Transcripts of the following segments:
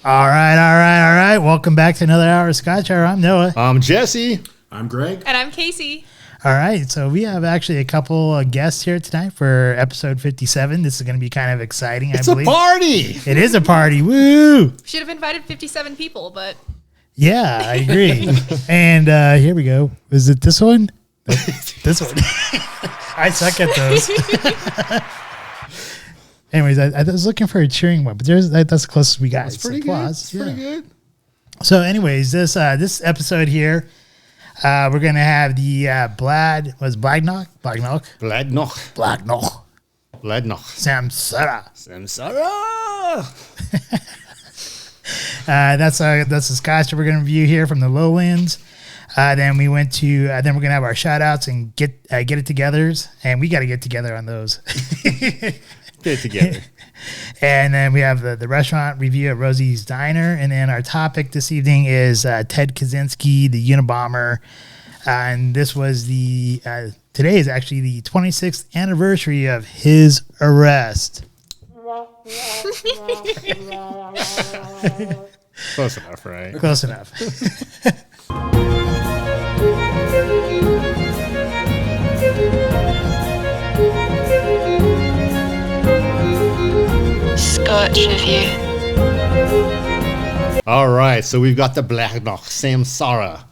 All right. Welcome back to another hour of Scotch Hour. I'm Noah. I'm Jesse. I'm Greg. And I'm Casey. All right. So we have actually a couple of guests here tonight for episode 57. This is going to be kind of exciting, It's I believe. a party. It is a party. Woo! Should have invited 57 people, but... Yeah, I agree. And here we go. Is it this one? This one. I suck at those. Anyways, I was looking for a cheering one, but that's the closest we got. It's pretty good. It's pretty good. So anyways, this episode here, we're going to have the Bladnoch Samsara. That's a Scotch that we're going to review here from the Lowlands. Then we're going to have our shout outs and get it togethers, and we got to get together on those. Get it together. And then we have the restaurant review at Rosie's Diner. And then our topic this evening is Ted Kaczynski, the Unabomber. And this was today is actually the 26th anniversary of his arrest. Close enough, right? Close enough. Scotch Reviewed. All right, so we've got the Bladnoch Samsara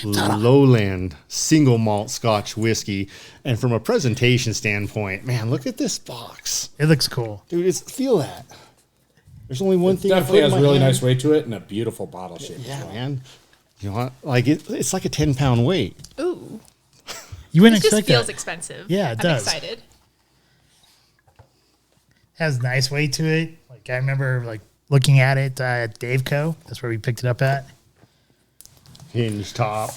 Lowland single malt Scotch whiskey. And from a presentation standpoint, man, look at this box. It looks cool. Dude, feel that. There's only one thing. Definitely has a really nice weight to it and a beautiful bottle shape. Yeah, man. You know what? Like it's like a 10-pound weight. Ooh. You wouldn't It just expect feels that. expensive. Yeah, it does. I'm excited. Has nice weight to it. Like I remember like looking at it at Dave Co. That's where we picked it up at. Hinge top,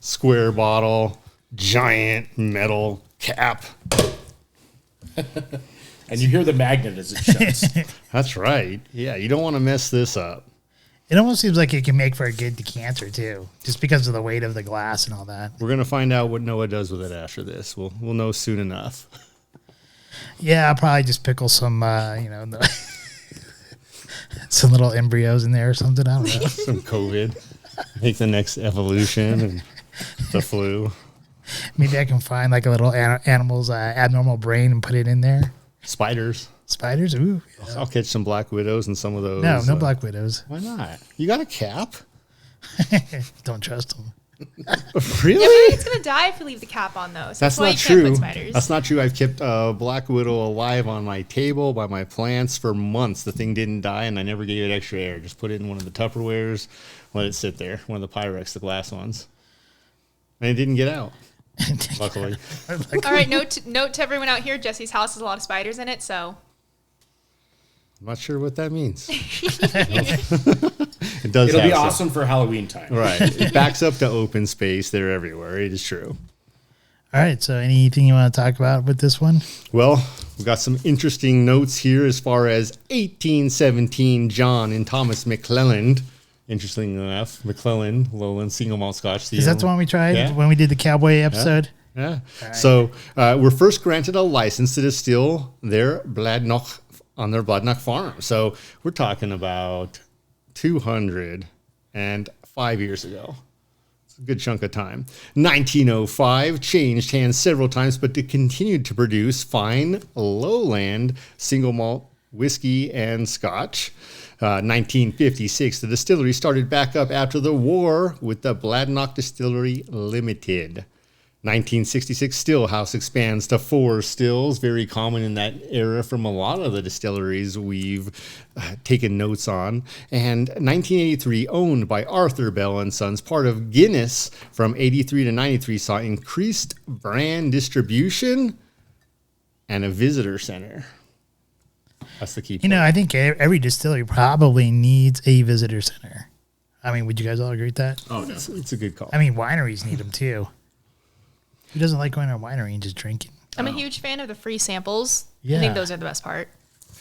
square bottle, giant metal cap. And you hear the magnet as it shuts. That's right. Yeah, you don't want to mess this up. It almost seems like it can make for a good decanter too, just because of the weight of the glass and all that. We're gonna find out what Noah does with it after this. We'll know soon enough. Yeah, I'll probably just pickle some, some little embryos in there or something. I don't know. Some COVID. Make the next evolution and the flu. Maybe I can find like a little animal's abnormal brain and put it in there. Spiders. Spiders? Ooh. Yeah. I'll catch some black widows and some of those. No black widows. Why not? You got a cap? Don't trust them. Really? Yeah, but it's going to die if you leave the cap on, though. So That's why not you can't true. put spiders. That's not true. I've kept a black widow alive on my table by my plants for months. The thing didn't die, and I never gave it extra air. Just put it in one of the Tupperwares, let it sit there. One of the Pyrex, the glass ones. And it didn't get out, luckily. All right, note to everyone out here, Jesse's house has a lot of spiders in it, so... I'm not sure what that means. It does. It'll be have awesome for Halloween time. Right. It backs up to open space. They're everywhere. It is true. All right. So anything you want to talk about with this one? Well, we've got some interesting notes here as far as 1817 John and Thomas McClelland. Interesting enough, McClelland, Lowland Single Malt Scotch. Is that the one we tried when we did the cowboy episode? Yeah. Right. So we're first granted a license to distill their Bladnoch on their Bladnoch farm. So we're talking about 205 years ago. It's a good chunk of time. 1905 changed hands several times, but it continued to produce fine lowland single malt whiskey and Scotch. 1956, the distillery started back up after the war with the Bladnoch Distillery Limited. 1966, still house expands to 4 stills, very common in that era from a lot of the distilleries we've taken notes on. And 1983, owned by Arthur Bell and Sons, part of Guinness from 83 to 93, saw increased brand distribution and a visitor center. That's the key point. I think every distillery probably needs a visitor center. I mean, would you guys all agree with that? Oh, no. It's a good call. I mean, wineries need them too. Who doesn't like going to a winery and just drinking? I'm a huge fan of the free samples. Yeah. I think those are the best part.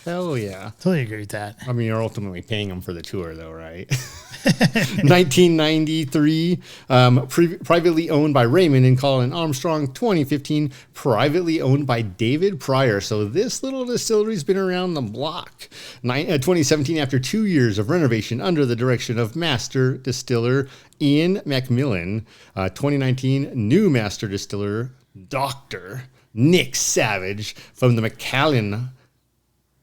Hell yeah. Totally agree with that. I mean, you're ultimately paying them for the tour, though, right? 1993, privately owned by Raymond and Colin Armstrong. 2015, privately owned by David Pryor. So this little distillery's been around the block. 2017, after 2 years of renovation under the direction of master distiller Ian Macmillan. 2019, new master distiller Dr. Nick Savage from the Macallan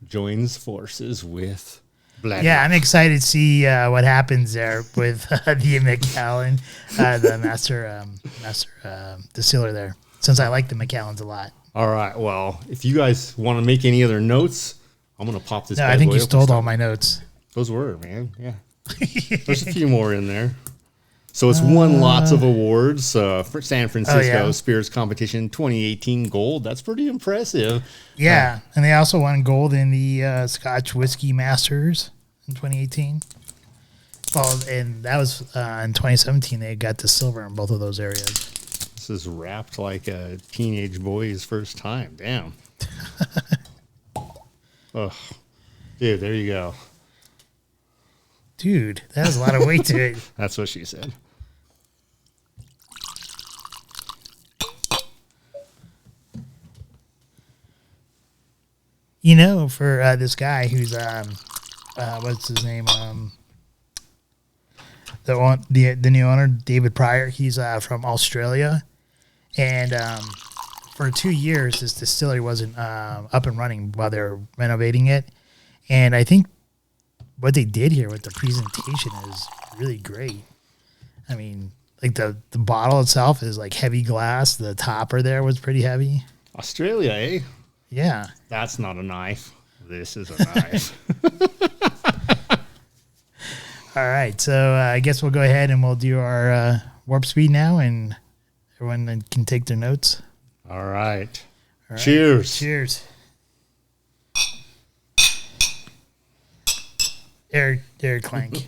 joins forces with Bladnoch. Yeah, I'm excited to see what happens there with the Macallan, the master distiller there, since I like the Macallans a lot. All right. Well, if you guys want to make any other notes, I'm going to pop this. No, I think you stole all my notes. Those were, man. Yeah. There's a few more in there. So it's won lots of awards. For San Francisco Spirits Competition 2018 gold. That's pretty impressive. Yeah, and they also won gold in the Scotch Whiskey Masters in 2018. Well, and that was in 2017. They got the silver in both of those areas. This is wrapped like a teenage boy's first time. Damn. Oh, dude, there you go. Dude, that has a lot of weight to it. That's what she said. You know, for this guy who's what's his name? The new owner, David Pryor. He's from Australia, and for 2 years, this distillery wasn't up and running while they were renovating it. And I think what they did here with the presentation is really great. I mean, like the bottle itself is like heavy glass. The topper there was pretty heavy. Australia, eh? Yeah. That's not a knife. This is a knife. All right. So I guess we'll go ahead and we'll do our warp speed now, and everyone can take their notes. All right. Cheers. Cheers. Air clank.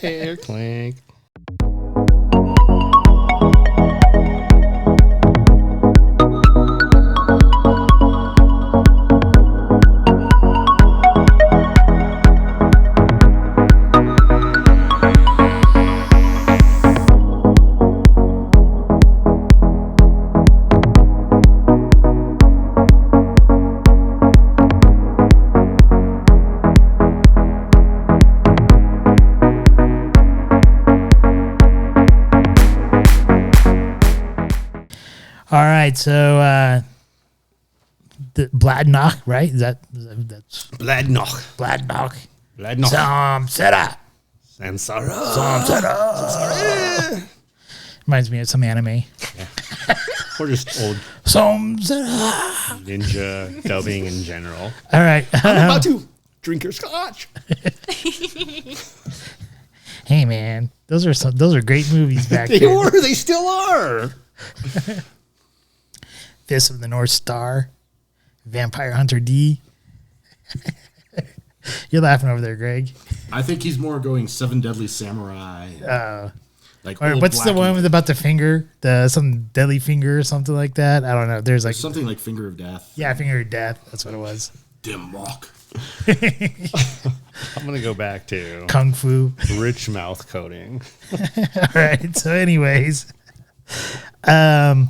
Air clank. All right, so the Bladnoch, right? That's Bladnoch. Bladnoch Bladnoch. Samsara. Reminds me of some anime. Yeah. Or just old Samsara. ninja dubbing in general. All right. I'm about to drink your scotch. Hey man, those are great movies back They then. were. They still are. Fist of the North Star, Vampire Hunter D. You're laughing over there, Greg. I think he's more going Seven Deadly Samurai. Like Or old what's the black one and- with about the finger? Some deadly finger or something like that. I don't know. There's like something like Finger of Death. yeah, finger of death. That's what it was. Dimmock. I'm going to go back to Kung Fu. rich mouth coating. All right. So, anyways, all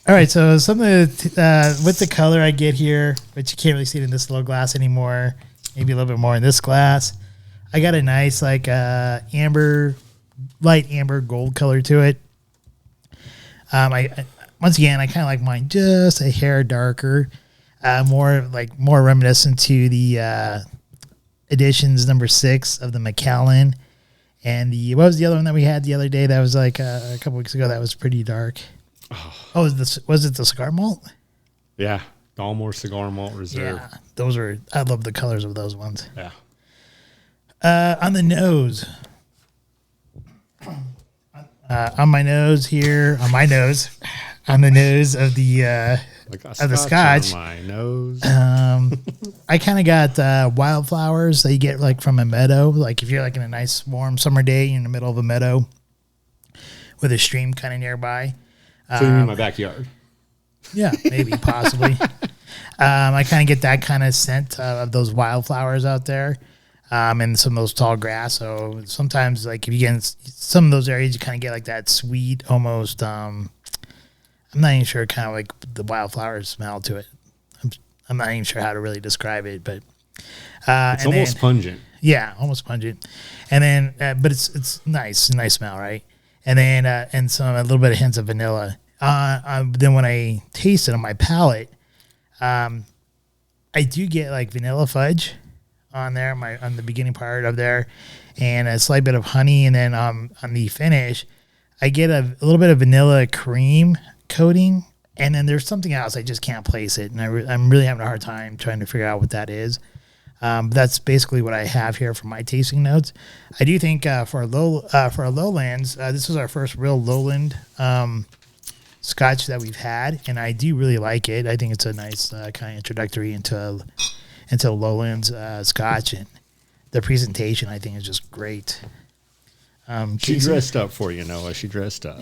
right. So, something with the color I get here, but you can't really see it in this little glass anymore. Maybe a little bit more in this glass. I got a nice like amber, light amber gold color to it. I once again I kind of like mine just a hair darker, more reminiscent to the editions number 6 of the Macallan. And what was the other one that we had the other day that was like a couple weeks ago that was pretty dark? Oh, was it the cigar malt? Yeah. Dalmore Cigar Malt Reserve. Yeah, those are. I love the colors of those ones. Yeah. On the nose, on my nose here, on my nose, on the nose of the Like of the scotch. on my nose. I kind of got wildflowers that you get like from a meadow. Like if you're like in a nice warm summer day in the middle of a meadow with a stream kind of nearby. So you mean my backyard? Yeah, maybe, possibly. I kind of get that kind of scent of those wildflowers out there. and some of those tall grass. So sometimes, like if you get in some of those areas, you kind of get like that sweet, almost. I'm not even sure, kind of like the wildflower smell to it. I'm not even sure how to really describe it, but it's almost pungent. Yeah, almost pungent. And then, but it's nice smell, right? And then and a little bit of hints of vanilla. Then when I taste it on my palate, I do get like vanilla fudge on there, on the beginning part of there, and a slight bit of honey. And then on the finish, I get a little bit of vanilla cream coating. And then there's something else, I just can't place it. And I'm really having a hard time trying to figure out what that is. But that's basically what I have here for my tasting notes. I do think for a lowlands, this was our first real lowland Scotch that we've had, and I do really like it. I think it's a nice kind of introductory into lowlands Scotch, and the presentation I think is just great. She dressed up for you, Noah. She dressed up.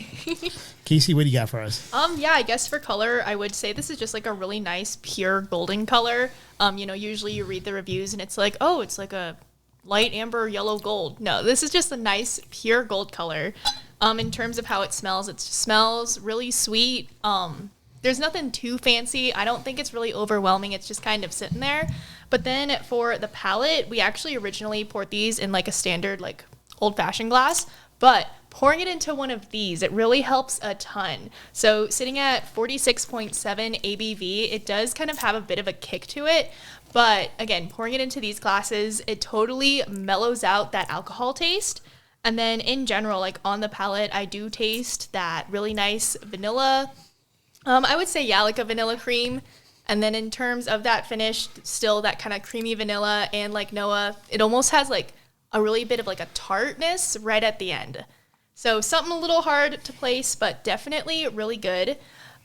Casey, what do you got for us? Yeah, I guess for color, I would say this is just like a really nice, pure golden color. Usually you read the reviews and it's like, oh, it's like a light amber, yellow, gold. No, this is just a nice, pure gold color. In terms of how it smells really sweet. There's nothing too fancy. I don't think it's really overwhelming. It's just kind of sitting there. But then for the palate, we actually originally poured these in like a standard, like old-fashioned glass, but pouring it into one of these, it really helps a ton. So sitting at 46.7 ABV, it does kind of have a bit of a kick to it, but again, pouring it into these glasses, it totally mellows out that alcohol taste. And then in general, like on the palate, I do taste that really nice vanilla. I would say, yeah, like a vanilla cream. And then in terms of that finish, still that kind of creamy vanilla, and like Noah, it almost has like a really bit of like a tartness right at the end. So something a little hard to place, but definitely really good.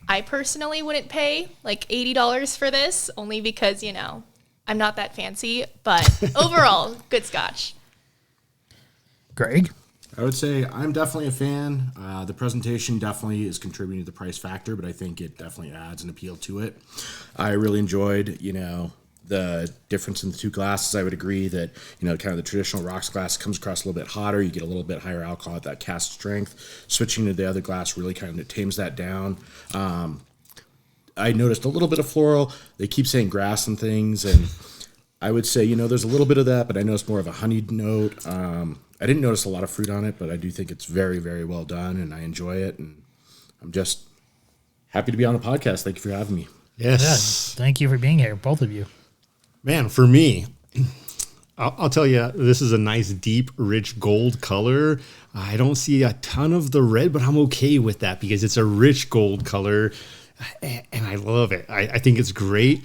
I personally wouldn't pay like $80 for this, only because, I'm not that fancy, but overall, good Scotch. Greg? I would say I'm definitely a fan. The presentation definitely is contributing to the price factor, but I think it definitely adds an appeal to it. I really enjoyed, the difference in the two glasses. I would agree that, kind of the traditional rocks glass comes across a little bit hotter. You get a little bit higher alcohol at that cast strength. Switching to the other glass really kind of tames that down. I noticed a little bit of floral. They keep saying grass and things, and I would say, there's a little bit of that, but I noticed more of a honeyed note. I didn't notice a lot of fruit on it, but I do think it's very, very well done, and I enjoy it, and I'm just happy to be on the podcast. Thank you for having me. Yes. Yeah, thank you for being here, both of you. Man, for me, I'll tell you, this is a nice, deep, rich gold color. I don't see a ton of the red, but I'm okay with that because it's a rich gold color, and I love it. I think it's great.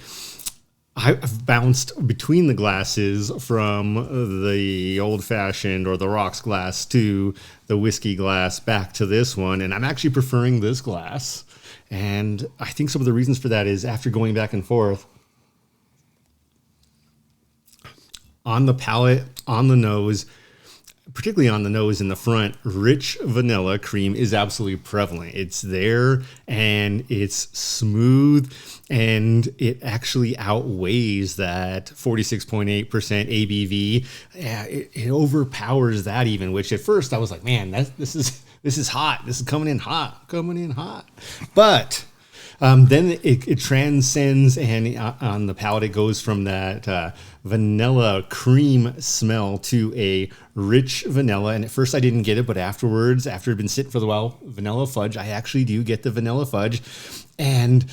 I've bounced between the glasses from the old-fashioned or the rocks glass to the whiskey glass back to this one, and I'm actually preferring this glass. And I think some of the reasons for that is after going back and forth, on the palate, on the nose, particularly on the nose in the front, rich vanilla cream is absolutely prevalent. It's there, and it's smooth, and it actually outweighs that 46.8% ABV. Yeah, it overpowers that even, which at first I was like, man, this is hot. This is coming in hot. But then it transcends, and on the palate, it goes from that vanilla cream smell to a rich vanilla. And at first I didn't get it, but afterwards, after it had been sitting for a while, vanilla fudge, I actually do get the vanilla fudge. And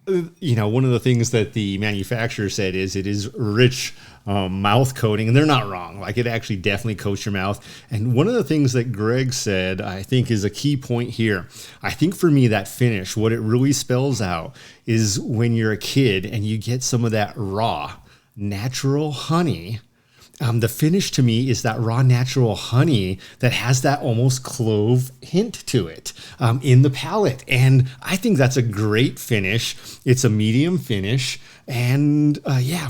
one of the things that the manufacturer said is it is rich mouth coating, and they're not wrong. Like, it actually definitely coats your mouth. And one of the things that Greg said, I think, is a key point here. I think for me, that finish, what it really spells out is when you're a kid and you get some of that raw, natural honey. The finish to me is that raw natural honey that has that almost clove hint to it in the palate. And I think that's a great finish. It's a medium finish. And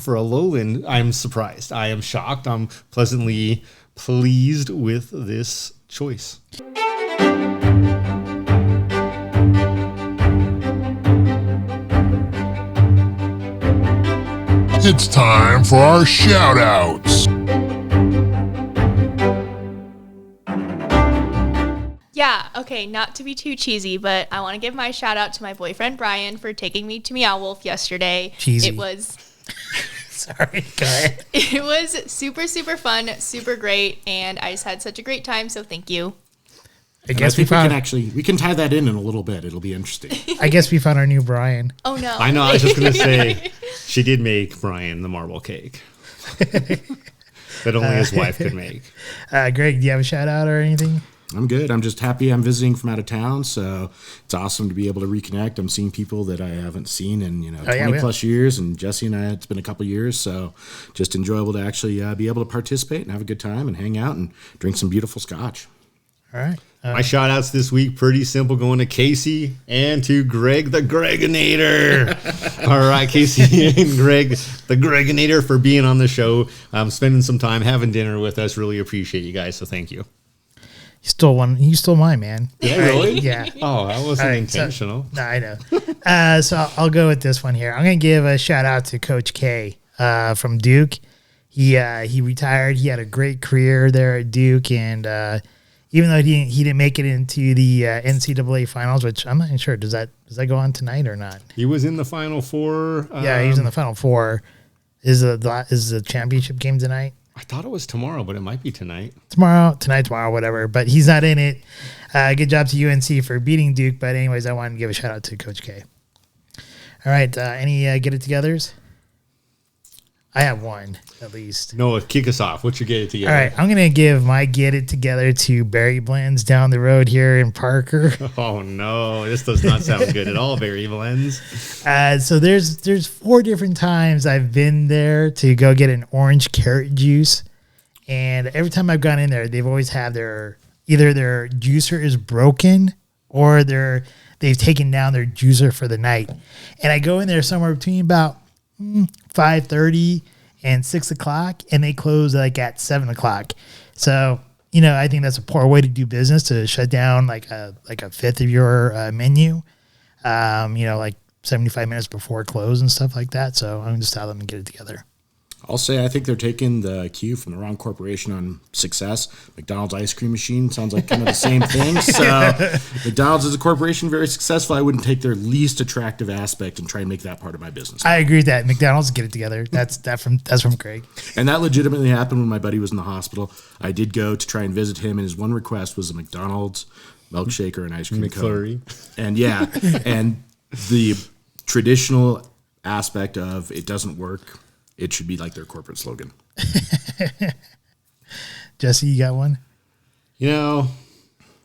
for a lowland, I'm surprised. I am shocked. I'm pleasantly pleased with this choice. It's time for our shout-outs. Yeah, okay, not to be too cheesy, but I want to give my shout out to my boyfriend Brian for taking me to Meow Wolf yesterday. Cheesy. It was Sorry, go ahead. It was super, super fun, super great, and I just had such a great time, so thank you. I guess we can tie that in a little bit. It'll be interesting. I guess we found our new Brian. Oh, no. I know. I was just going to say, she did make Brian the marble cake that only his wife could make. Greg, do you have a shout out or anything? I'm good. I'm just happy I'm visiting from out of town, so it's awesome to be able to reconnect. I'm seeing people that I haven't seen in 20 plus years, and Jesse and I, it's been a couple years, so just enjoyable to actually be able to participate and have a good time and hang out and drink some beautiful scotch. All right. My shout outs this week, pretty simple, going to Casey and to Greg the Greginator. All right, Casey and Greg the Greginator for being on the show, spending some time having dinner with us. Really appreciate you guys, so thank you. You stole one. You stole mine, man. Yeah, really? Yeah. Oh, that wasn't intentional. No, I know. So I'll go with this one here. I'm going to give a shout out to Coach K from Duke. He retired. He had a great career there at Duke, and even though he didn't make it into the NCAA finals, which I'm not sure, does that go on tonight or not? He was in the Final Four. Yeah, he was in the Final Four. Is the championship game tonight? I thought it was tomorrow, but it might be tonight. Tomorrow, whatever. But he's not in it. Good job to UNC for beating Duke. But anyways, I wanted to give a shout out to Coach K. All right, any get-it-togethers? I have one, at least. No, kick us off. What's your get-it-together? All right, I'm going to give my get-it-together to Berry Blends down the road here in Parker. Oh, no. This does not sound good at all, Berry Blends. So there's 4 different times I've been there to go get an orange carrot juice. And every time I've gone in there, they've always had either their juicer is broken or they've taken down their juicer for the night. And I go in there somewhere between about 5:30 and 6 o'clock, and they close like at 7 o'clock. So, I think that's a poor way to do business, to shut down like a fifth of your menu, like 75 minutes before close and stuff like that. So I'm just tell them to get it together. I'll say I think they're taking the cue from the wrong corporation on success. McDonald's ice cream machine sounds like kind of the same thing. So McDonald's is a corporation, very successful. I wouldn't take their least attractive aspect and try and make that part of my business. I agree with that. McDonald's, get it together. That's from Craig. And that legitimately happened when my buddy was in the hospital. I did go to try and visit him, and his one request was a McDonald's milkshake or an ice cream cone. And and the traditional aspect of it doesn't work. It should be like their corporate slogan. Jesse, you got one? I'm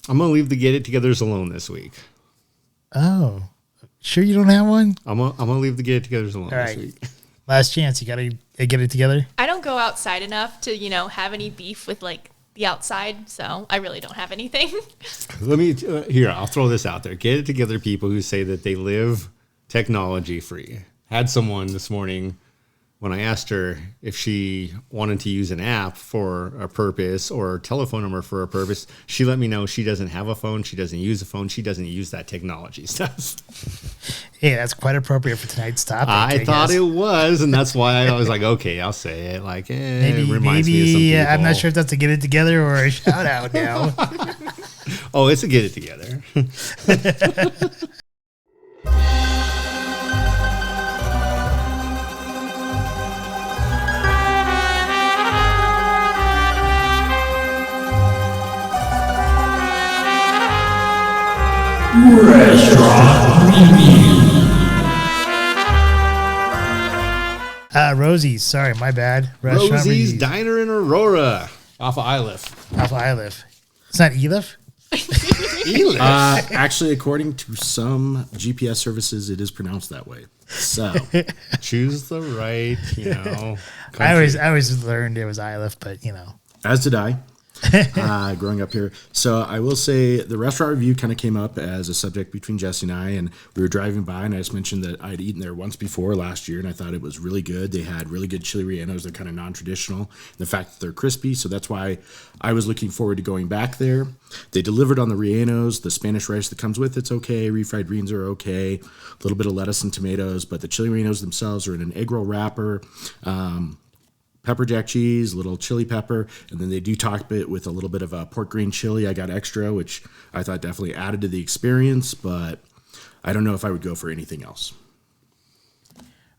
going to leave the get-it-togethers alone this week. Oh, sure you don't have one? I'm going to leave the get-it-togethers alone this week. Last chance. You got to get it together? I don't go outside enough to, have any beef with, the outside, so I really don't have anything. Let me, I'll throw this out there. Get it together, people who say that they live technology-free. Had someone this morning, when I asked her if she wanted to use an app for a purpose or a telephone number for a purpose, she let me know she doesn't have a phone, she doesn't use a phone, she doesn't use that technology stuff. Hey, that's quite appropriate for tonight's topic. I thought it was, and that's why I was like, okay, I'll say it. Like, it reminds me of some people. I'm not sure if that's a get it together or a shout out now. Oh, it's a get it together. Restaurant Review. Rosie's. Sorry, my bad. Restaurant Rosie's Reviews. Diner in Aurora off of Iliff. Off of Iliff. It's not Eliff? Actually, according to some GPS services, it is pronounced that way. So choose the right, I always learned it was Iliff, but as did I. Growing up here. So I will say the restaurant review kind of came up as a subject between Jesse and I, and we were driving by, and I just mentioned that I'd eaten there once before last year, and I thought it was really good. They had really good chili rellenos. They're kind of non-traditional. The fact that they're crispy, so that's why I was looking forward to going back there. They delivered on the rellenos. The Spanish rice that comes with it's okay. Refried beans are okay. A little bit of lettuce and tomatoes, but the chili rellenos themselves are in an egg roll wrapper. pepper jack cheese, a little chili pepper, and then they do top it with a little bit of a pork green chili. I got extra, which I thought definitely added to the experience, but I don't know if I would go for anything else.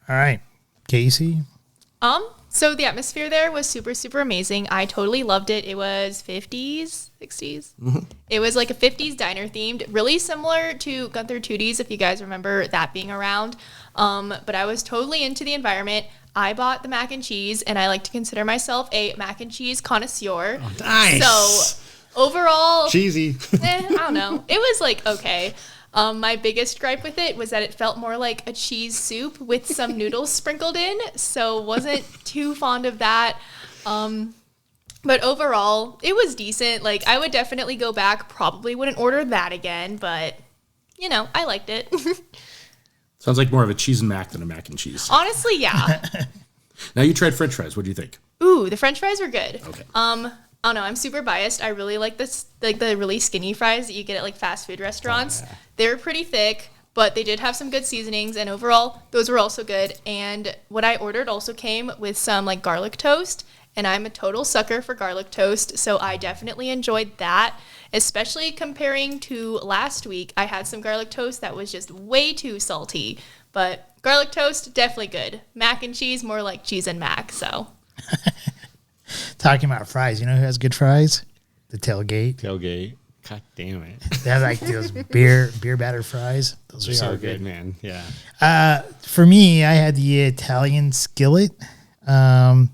All right, Casey. So the atmosphere there was super, super amazing. I totally loved it. It was 50s, 60s. Mm-hmm. It was like a 50s diner themed, really similar to Gunther Tootie's, if you guys remember that being around. But I was totally into the environment. I bought the mac and cheese, and I like to consider myself a mac and cheese connoisseur. Oh, nice. So overall, cheesy. I don't know. It was like okay. My biggest gripe with it was that it felt more like a cheese soup with some noodles sprinkled in, so wasn't too fond of that. But overall, it was decent. Like, I would definitely go back. Probably wouldn't order that again, but, you know, I liked it. Sounds like more of a cheese and mac than a mac and cheese. Honestly, yeah. Now, you tried French fries. What do you think? Ooh, the French fries were good. Okay. I don't know. I'm super biased. I really like this, like the really skinny fries that you get at like fast food restaurants. Oh, yeah. They were pretty thick, but they did have some good seasonings, and overall, those were also good. And what I ordered also came with some like garlic toast, and I'm a total sucker for garlic toast, so I definitely enjoyed that. Especially comparing to last week, I had some garlic toast that was just way too salty, but garlic toast definitely good. Mac and cheese more like cheese and mac. So. Talking about fries, you know who has good fries? The Tailgate. God damn it. They have like those beer batter fries. Those They're so good, man. Yeah. For me, I had the Italian skillet. I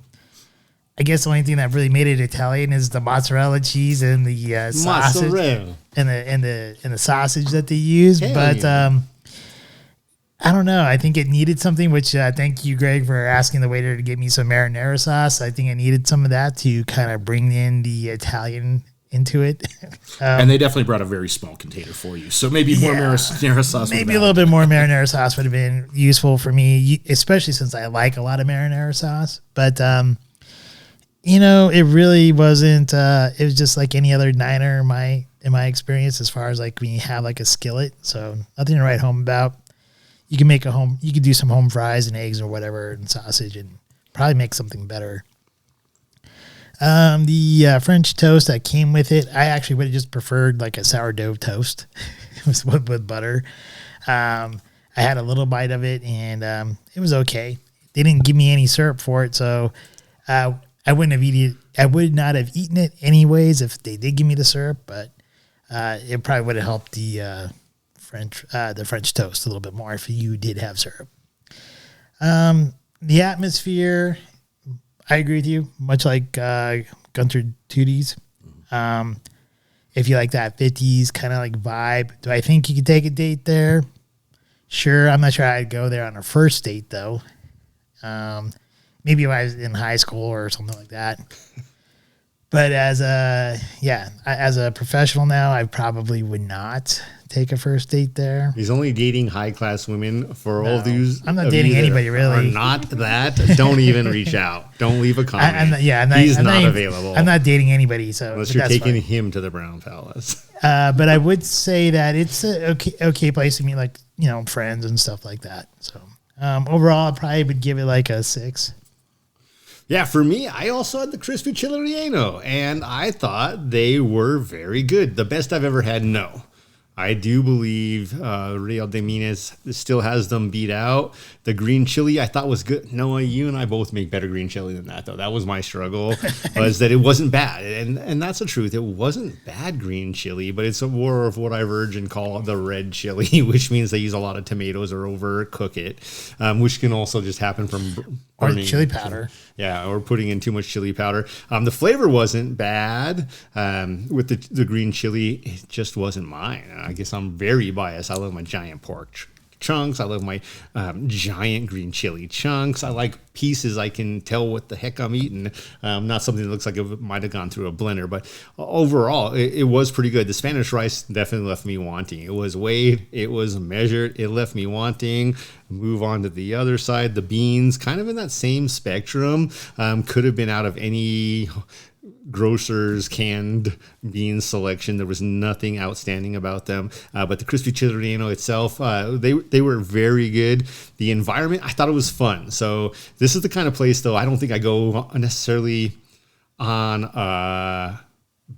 guess the only thing that really made it Italian is the mozzarella cheese and the sausage Mozzarella. and the sausage that they use. Hell but yeah. I don't know. I think it needed something, which thank you, Greg, for asking the waiter to get me some marinara sauce. I think I needed some of that to kind of bring in the Italian into it. And they definitely brought a very small container for you. So maybe more marinara sauce. Maybe a little bit more marinara sauce would have been useful for me, especially since I like a lot of marinara sauce. But, you know, it really wasn't, it was just like any other diner in my experience as far as like when you have like a skillet. So nothing to write home about. You can you could do some home fries and eggs or whatever and sausage and probably make something better. The French toast that came with it, I actually would have just preferred like a sourdough toast with butter. I had a little bite of it and it was okay. They didn't give me any syrup for it, so I would not have eaten it anyways if they did give me the syrup, but it probably would have helped the French toast a little bit more if you did have syrup. The atmosphere, I agree with you, much like Gunther Tootie's. If you like that 50s kind of like vibe, do I think you could take a date there? Sure. I'm not sure I'd go there on a first date though. Maybe if I was in high school or something like that. But as a professional now, I probably would not take a first date there. He's only dating high-class women for all these. I'm not dating anybody, really. Are not that. Don't even reach out. Don't leave a comment. He's not available. I'm not dating anybody. So unless you're taking him to the Brown Palace. But I would say that it's a okay place to meet, like, you know, friends and stuff like that. So overall, I probably would give it like a 6. Yeah, for me, I also had the crispy chili relleno, and I thought they were very good. The best I've ever had, no. I do believe Real de Minas still has them beat out. The green chili I thought was good. Noah, you and I both make better green chili than that, though. That was my struggle, was that it wasn't bad. And that's the truth. It wasn't bad green chili, but it's more of what I virgin call the red chili, which means they use a lot of tomatoes or overcook it, which can also just happen from burning. Or chili powder. Yeah, or putting in too much chili powder. The flavor wasn't bad with the green chili. It just wasn't mine. I guess I'm very biased. I love my giant pork chunks. I love my giant green chili chunks. I like pieces I can tell what the heck I'm eating. Not something that looks like it might have gone through a blender, but overall, it was pretty good. The Spanish rice definitely left me wanting. It was weighed. It was measured. It left me wanting. Move on to the other side. The beans, kind of in that same spectrum, could have been out of any grocer's canned bean selection. There was nothing outstanding about them. But the crispy chili relleno itself, they were very good. The environment, I thought it was fun. So this is the kind of place, though, I don't think I go necessarily on a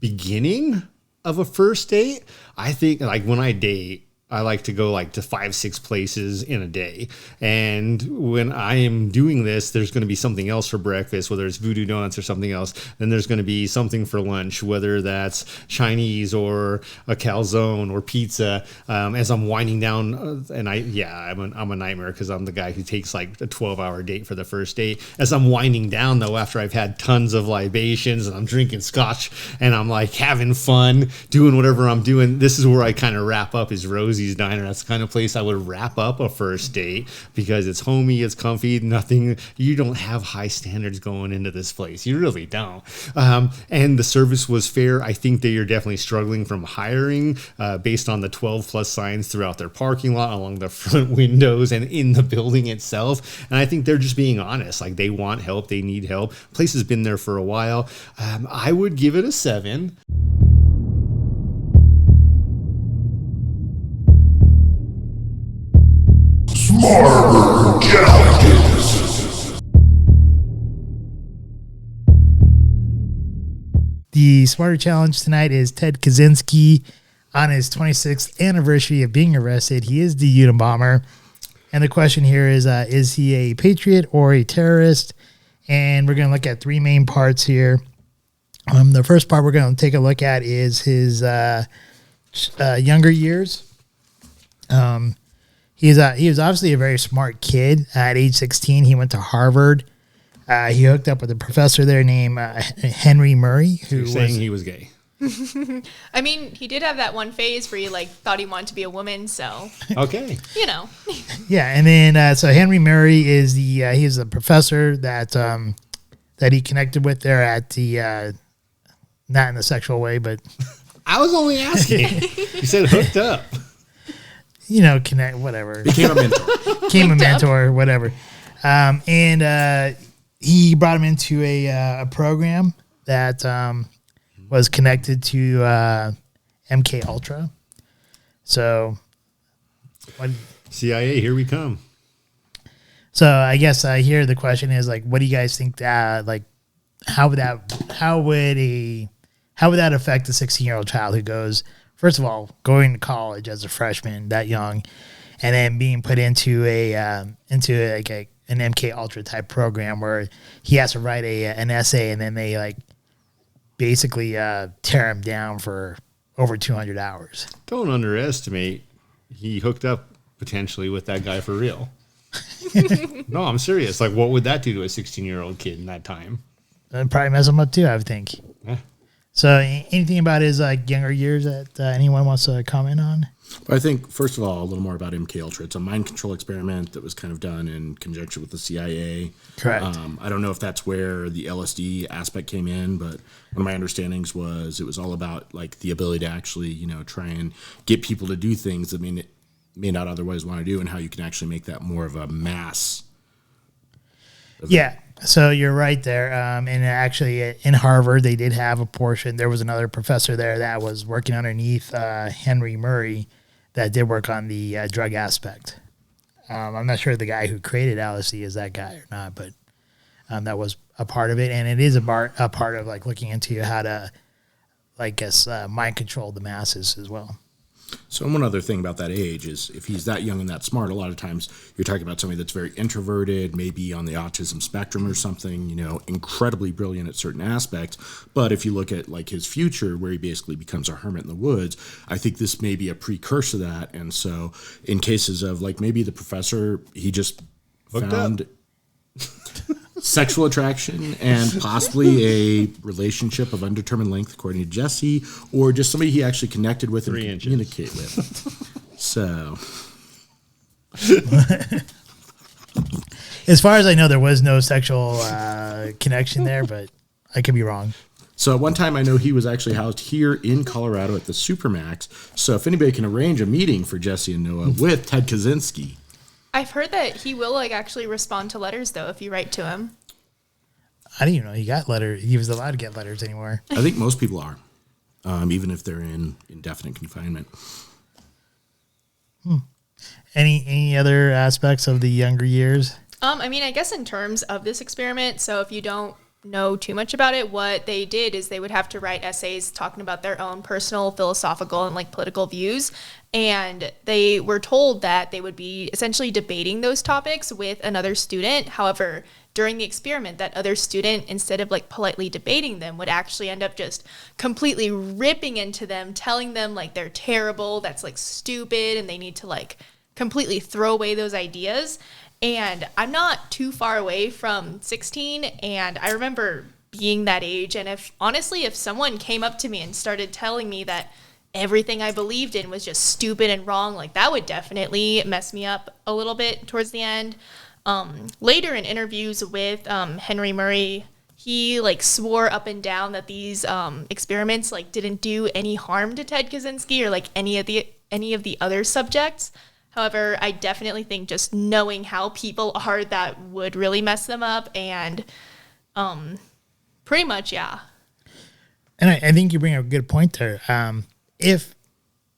beginning of a first date. I think like when I date, I like to go like to 5-6 places in a day. And when I am doing this, there's going to be something else for breakfast, whether it's voodoo donuts or something else. Then there's going to be something for lunch, whether that's Chinese or a calzone or pizza. As I'm winding down, and I'm a nightmare because I'm the guy who takes like a 12-hour date for the first date. As I'm winding down, though, after I've had tons of libations and I'm drinking scotch and I'm like having fun, doing whatever I'm doing, this is where I kind of wrap up is Rosie's Diner. That's the kind of place I would wrap up a first date because it's homey, it's comfy, nothing. You don't have high standards going into this place. You really don't. And the service was fair. I think they are definitely struggling from hiring based on the 12 plus signs throughout their parking lot, along the front windows and in the building itself. And I think they're just being honest. Like they want help. They need help. Place has been there for a while. I would give it a 7. Smarter Galactus. The Smarter Challenge tonight is Ted Kaczynski on his 26th anniversary of being arrested. He is the Unabomber. And the question here is he a patriot or a terrorist? And we're going to look at 3 main parts here. The first part we're going to take a look at is his younger years. He was obviously a very smart kid. At age 16, he went to Harvard. He hooked up with a professor there named Henry Murray. You're saying he was gay. I mean, he did have that one phase where he like thought he wanted to be a woman. So okay, you know. Yeah, and then so Henry Murray is he's a professor that he connected with there at the not in a sexual way, but I was only asking. You said hooked up. You know, connect, whatever. Became a mentor. Became a mentor, whatever. And he brought him into a program that was connected to MK Ultra. So, CIA, here we come. So I guess here the question is like, what do you guys think that like, how would that affect a 16-year-old child who goes, first of all, going to college as a freshman that young, and then being put into an MK Ultra type program where he has to write an essay, and then they like basically tear him down for over 200 hours. Don't underestimate. He hooked up potentially with that guy for real. No, I'm serious. Like, what would that do to a 16-year-old kid in that time? That'd probably mess him up too, I would think. Yeah. So anything about his younger years that anyone wants to comment on? I think, first of all, a little more about MK Ultra. It's a mind control experiment that was kind of done in conjunction with the CIA. Correct. I don't know if that's where the LSD aspect came in, but one of my understandings was it was all about like the ability to actually, try and get people to do things that may not otherwise want to do, and how you can actually make that more of a mass event. Yeah. So you're right there. And actually in Harvard, they did have a portion. There was another professor there that was working underneath Henry Murray that did work on the drug aspect. I'm not sure the guy who created LSD is that guy or not, but that was a part of it. And it is a part of like looking into how to, mind control the masses as well. So one other thing about that age is if he's that young and that smart, a lot of times you're talking about somebody that's very introverted, maybe on the autism spectrum or something, incredibly brilliant at certain aspects. But if you look at like his future where he basically becomes a hermit in the woods, I think this may be a precursor to that. And so in cases of like maybe the professor, he just found sexual attraction and possibly a relationship of undetermined length, according to Jesse, or just somebody he actually connected with and could communicate with. So, as far as I know, there was no sexual connection there, but I could be wrong. So at one time, I know he was actually housed here in Colorado at the Supermax. So if anybody can arrange a meeting for Jesse and Noah with Ted Kaczynski. I've heard that he will actually respond to letters though if you write to him. I didn't even know he got letters. He was allowed to get letters anymore. I think most people are, even if they're in indefinite confinement. Any other aspects of the younger years? I mean, I guess in terms of this experiment, so if you don't know too much about it, what they did is they would have to write essays talking about their own personal, philosophical, and like political views. And they were told that they would be essentially debating those topics with another student. However, during the experiment, that other student, instead of like politely debating them, would actually end up just completely ripping into them, telling them like they're terrible, that's like stupid, and they need to like completely throw away those ideas. And I'm not too far away from 16, and I remember being that age. And if someone came up to me and started telling me that everything I believed in was just stupid and wrong, like that would definitely mess me up a little bit towards the end. Later in interviews with Henry Murray, he like swore up and down that these experiments like didn't do any harm to Ted Kaczynski or like any of the other subjects. However, I definitely think just knowing how people are, that would really mess them up. And pretty much, yeah. And I think you bring up a good point there. If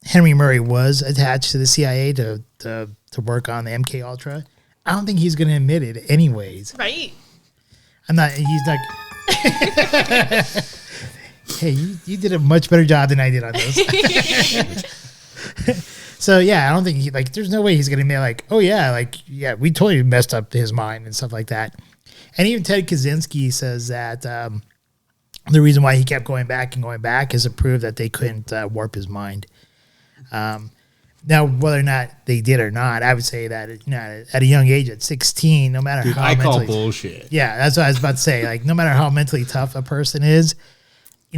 Henry Murray was attached to the CIA to work on the MK Ultra, I don't think he's going to admit it anyways. Right. He's not. Hey, you did a much better job than I did on this. So yeah, I don't think there's no way he's going to be like, oh yeah, we totally messed up his mind and stuff like that. And even Ted Kaczynski says that the reason why he kept going back and going back is to prove that they couldn't warp his mind. Now, whether or not they did or not, I would say that at a young age, at 16, no matter how I call mentally, bullshit. yeah, that's what I was about to say. Like, no matter how mentally tough a person is,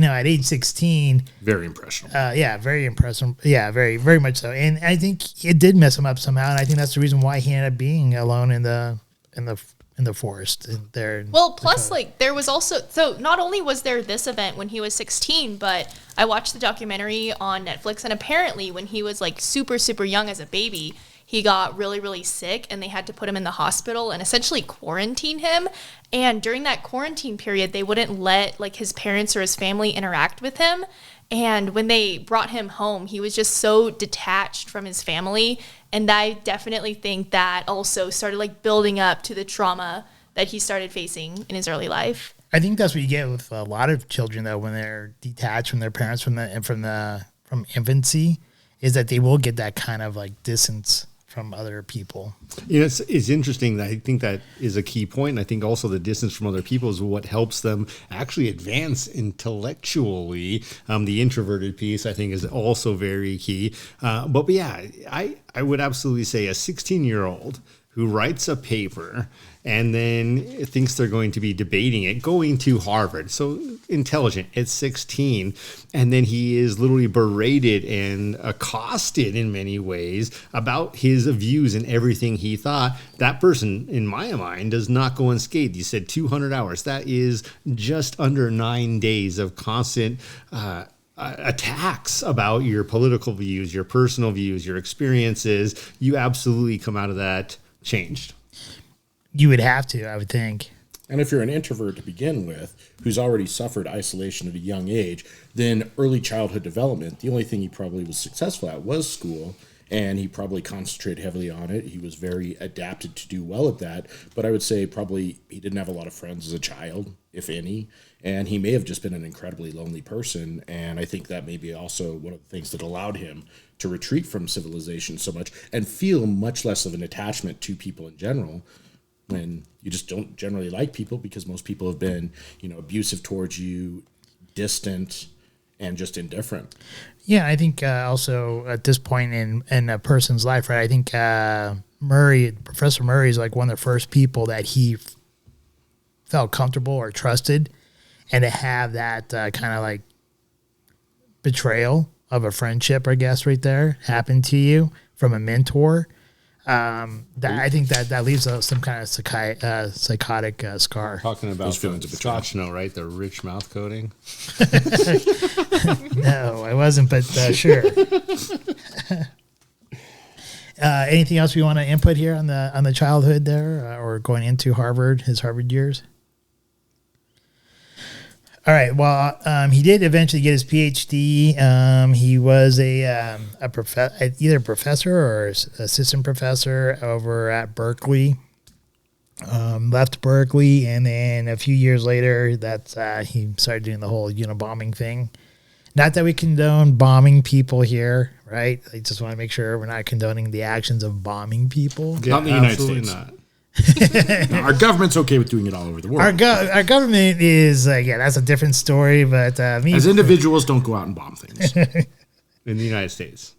at age 16, Very impressionable. very impressive. Yeah, very, very much so. And I think it did mess him up somehow. And I think that's the reason why he ended up being alone in the forest there. Well, plus there was also, so not only was there this event when he was 16, but I watched the documentary on Netflix, and apparently when he was like super, super young as a baby, he got really, really sick, and they had to put him in the hospital and essentially quarantine him. And during that quarantine period, they wouldn't let like his parents or his family interact with him. And when they brought him home, he was just so detached from his family. And I definitely think that also started like building up to the trauma that he started facing in his early life. I think that's what you get with a lot of children, though, when they're detached from their parents from infancy, is that they will get that kind of like distance from other people. It's interesting that I think that is a key point. And I think also the distance from other people is what helps them actually advance intellectually. The introverted piece, I think, is also very key. But yeah, I would absolutely say a 16-year-old who writes a paper and then thinks they're going to be debating it, going to Harvard. So intelligent at 16. And then he is literally berated and accosted in many ways about his views and everything he thought. That person, in my mind, does not go unscathed. You said 200 hours. That is just under 9 days of constant attacks about your political views, your personal views, your experiences. You absolutely come out of that changed. You would have to, I would think. And if you're an introvert to begin with, who's already suffered isolation at a young age, then early childhood development, the only thing he probably was successful at was school, and he probably concentrated heavily on it. He was very adapted to do well at that, but I would say probably he didn't have a lot of friends as a child, if any, and he may have just been an incredibly lonely person, and I think that may be also one of the things that allowed him to retreat from civilization so much and feel much less of an attachment to people in general, when you just don't generally like people because most people have been, abusive towards you, distant, and just indifferent. Yeah, I think also at this point in a person's life, right? I think Professor Murray is like one of the first people that he felt comfortable or trusted, and to have that kind of like betrayal of a friendship, I guess, right there happen to you from a mentor. I think that leaves some kind of psychotic scar. Talking about Those feelings of betrayal. Scotch, no, right? The rich mouth coating. No, I wasn't, but sure. Anything else we want to input here on the childhood there, or going into Harvard, his Harvard years? All right. Well, he did eventually get his PhD. He was either professor or assistant professor over at Berkeley. Left Berkeley, and then a few years later, he started doing the whole unibombing thing. Not that we condone bombing people here, right? I just want to make sure we're not condoning the actions of bombing people. Not in the United States. Not. No, our government's okay with doing it all over the world. Our government is, that's a different story. But as individuals, don't go out and bomb things. In the United States.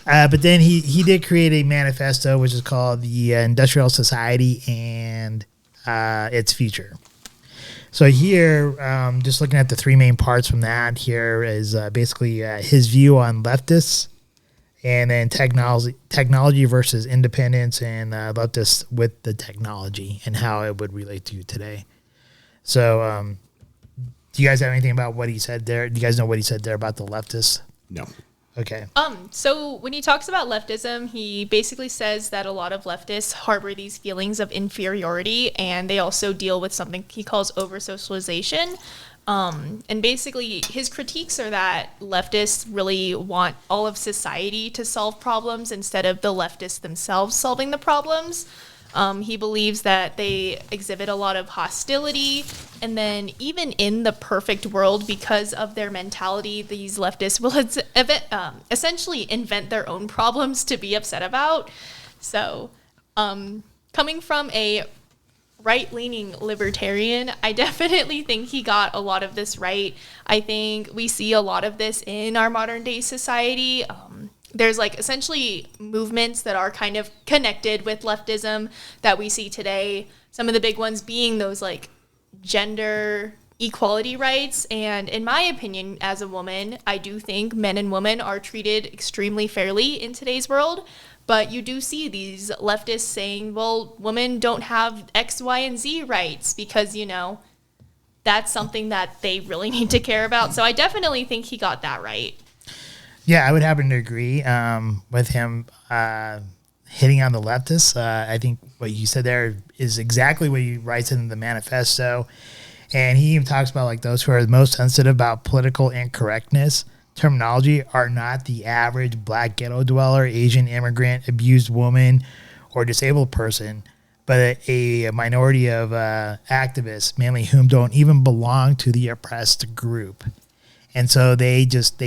But then he did create a manifesto, which is called the Industrial Society and Its Future. So here, just looking at the three main parts from that, here is basically his view on leftists, and then technology versus independence, and leftists with the technology and how it would relate to today. So do you guys have anything about what he said there? Do you guys know what he said there about the leftists? No. Okay. So when he talks about leftism, he basically says that a lot of leftists harbor these feelings of inferiority, and they also deal with something he calls over-socialization. And basically his critiques are that leftists really want all of society to solve problems instead of the leftists themselves solving the problems. He believes that they exhibit a lot of hostility, and then even in the perfect world, because of their mentality, these leftists will essentially invent their own problems to be upset about. So, coming from a right-leaning libertarian, I definitely think he got a lot of this right. I think we see a lot of this in our modern-day society. There's essentially movements that are kind of connected with leftism that we see today. Some of the big ones being those gender equality rights. And in my opinion, as a woman, I do think men and women are treated extremely fairly in today's world. But you do see these leftists saying, well, women don't have X, Y, and Z rights because, that's something that they really need to care about. So I definitely think he got that right. Yeah, I would happen to agree with him hitting on the leftists. I think what you said there is exactly what he writes in the manifesto. And he even talks about those who are the most sensitive about political incorrectness. Terminology are not the average black ghetto dweller, Asian immigrant, abused woman, or disabled person, but a minority of activists, mainly whom don't even belong to the oppressed group. And so they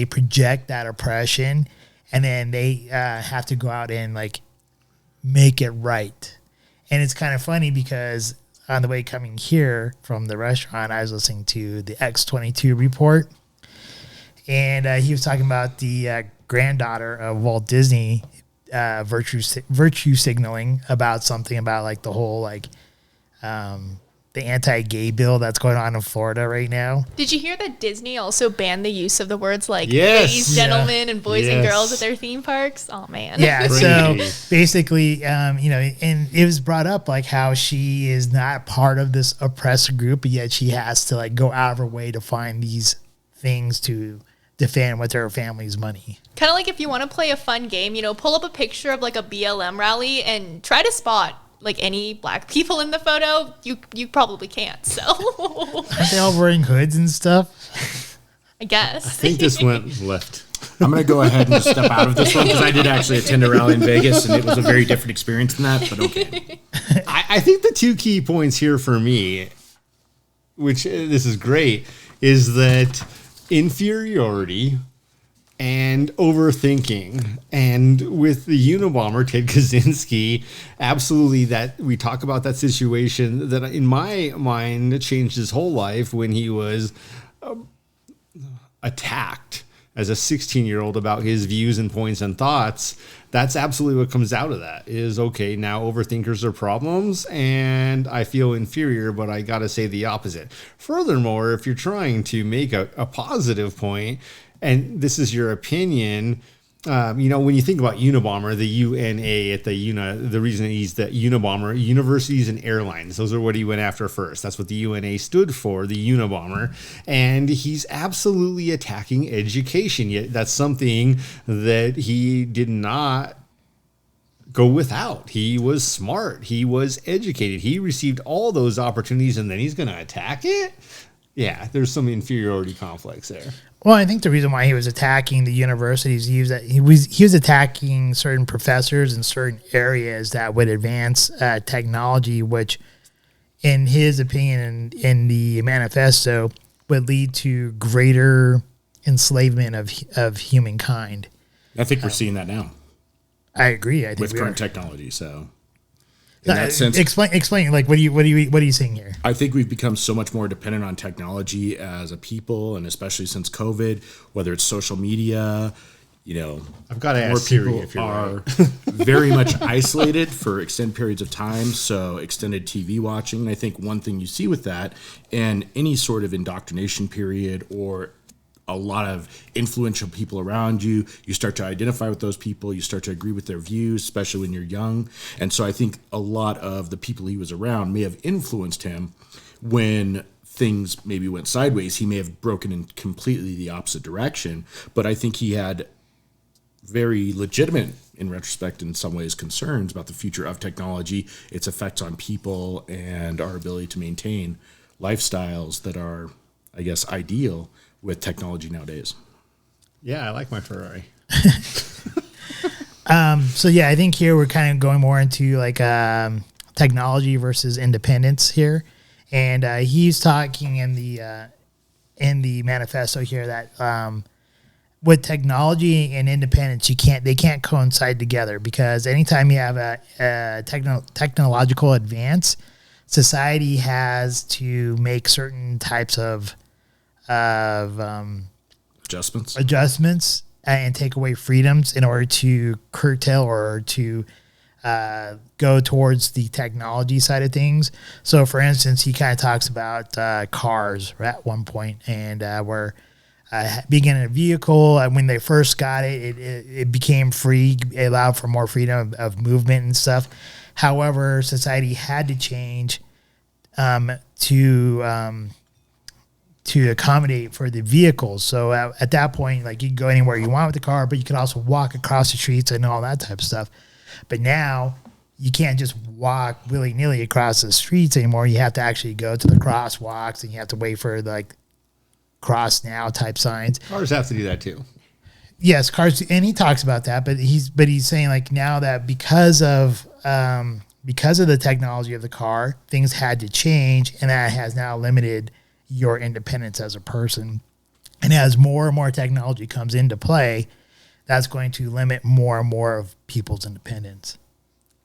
project that oppression, and then they have to go out and make it right. And it's kind of funny because on the way coming here from the restaurant, I was listening to the X-22 report, and he was talking about the granddaughter of Walt Disney virtue signaling about something about the whole the anti-gay bill that's going on in Florida right now. Did you hear that Disney also banned the use of the words Yes. ladies, gentlemen, and boys and Yes. girls at their theme parks? Oh, man. Yeah, so Crazy. basically, and it was brought up how she is not part of this oppressed group, but yet she has to go out of her way to find these things to defend with her family's money. Kind of like if you want to play a fun game, pull up a picture of a BLM rally and try to spot any black people in the photo. You probably can't. So Aren't they all wearing hoods and stuff? I guess. I think this went left. I'm going to go ahead and just step out of this one because I did actually attend a rally in Vegas, and it was a very different experience than that, but okay. I think the two key points here for me, which this is great, is that inferiority and overthinking. And with the Unabomber, Ted Kaczynski, absolutely that we talk about that situation that in my mind changed his whole life when he was attacked as a 16-year-old about his views and points and thoughts. That's absolutely what comes out of that is, okay, now overthinkers are problems and I feel inferior, but I got to say the opposite. Furthermore, if you're trying to make a positive point, and this is your opinion, when you think about Unabomber, the UNA at the reason he's the Unabomber, universities and airlines, those are what he went after first. That's what the UNA stood for, the Unabomber. And he's absolutely attacking education. Yet that's something that he did not go without. He was smart. He was educated. He received all those opportunities, and then he's going to attack it? Yeah, there's some inferiority complex there. Well, I think the reason why he was attacking the universities, he was attacking certain professors in certain areas that would advance technology, which, in his opinion, in the manifesto, would lead to greater enslavement of humankind. I think we're seeing that now. I agree. I think with we current are. technology. So, in that sense, explain. Like, what are you saying here? I think we've become so much more dependent on technology as a people, and especially since COVID, whether it's social media, I've got to more ask Siri people if you're are right. very much isolated for extended periods of time. So extended TV watching. And I think one thing you see with that, and any sort of indoctrination period or a lot of influential people around you, you start to identify with those people, you start to agree with their views, especially when you're young. And so I think a lot of the people he was around may have influenced him when things maybe went sideways. He may have broken in completely the opposite direction, but I think he had very legitimate, in retrospect, in some ways, concerns about the future of technology, its effects on people, and our ability to maintain lifestyles that are, I guess, ideal with technology nowadays. Yeah, I like my Ferrari. So yeah, I think here we're kind of going more into like technology versus independence here, and he's talking in the manifesto here that with technology and independence, they can't coincide together, because anytime you have a technological advance, society has to make certain types of adjustments and take away freedoms in order to curtail or to go towards the technology side of things. So, for instance, he kind of talks about cars at one point, and where being in a vehicle, when they first got it became free. It allowed for more freedom of movement and stuff. However, society had to change to accommodate for the vehicles. So at that point, like, you could go anywhere you want with the car, but you could also walk across the streets and all that type of stuff. But now you can't just walk willy-nilly across the streets anymore. You have to actually go to the crosswalks, and you have to wait for like cross now type signs. Cars have to do that too. Yes, cars, and he talks about that, but he's saying, like, now that because of the technology of the car, things had to change, and that has now limited your independence as a person. And as more and more technology comes into play, that's going to limit more and more of people's independence.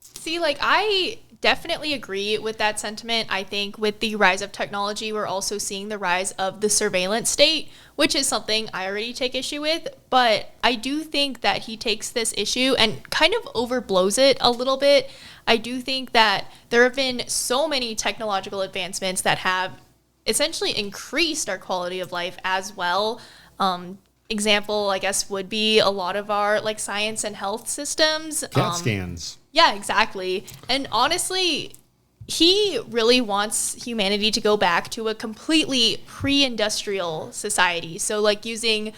See, like, I definitely agree with that sentiment. I think with the rise of technology, we're also seeing the rise of the surveillance state, which is something I already take issue with. But I do think that he takes this issue and kind of overblows it a little bit. I do think that there have been so many technological advancements that have essentially increased our quality of life as well. Example, I guess, would be a lot of our like science and health systems. CAT scans. Yeah, exactly. And honestly, he really wants humanity to go back to a completely pre-industrial society. So like using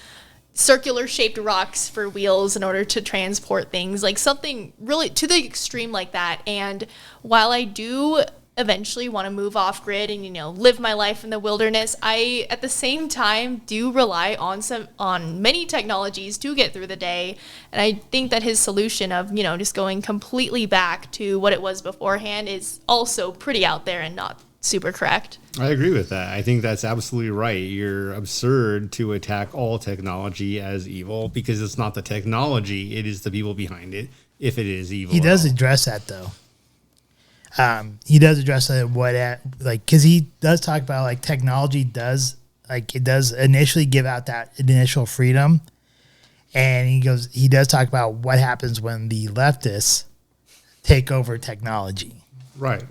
circular shaped rocks for wheels in order to transport things, like something really to the extreme like that. And while I do eventually want to move off grid and, live my life in the wilderness, I at the same time do rely on many technologies to get through the day. And I think that his solution of, just going completely back to what it was beforehand is also pretty out there and not super correct. I agree with that. I think that's absolutely right. You're absurd to attack all technology as evil, because it's not the technology, it is the people behind it, if it is evil. He does address that, though. He does address because he does talk about like technology does initially give out that initial freedom, and he does talk about what happens when the leftists take over technology. Right.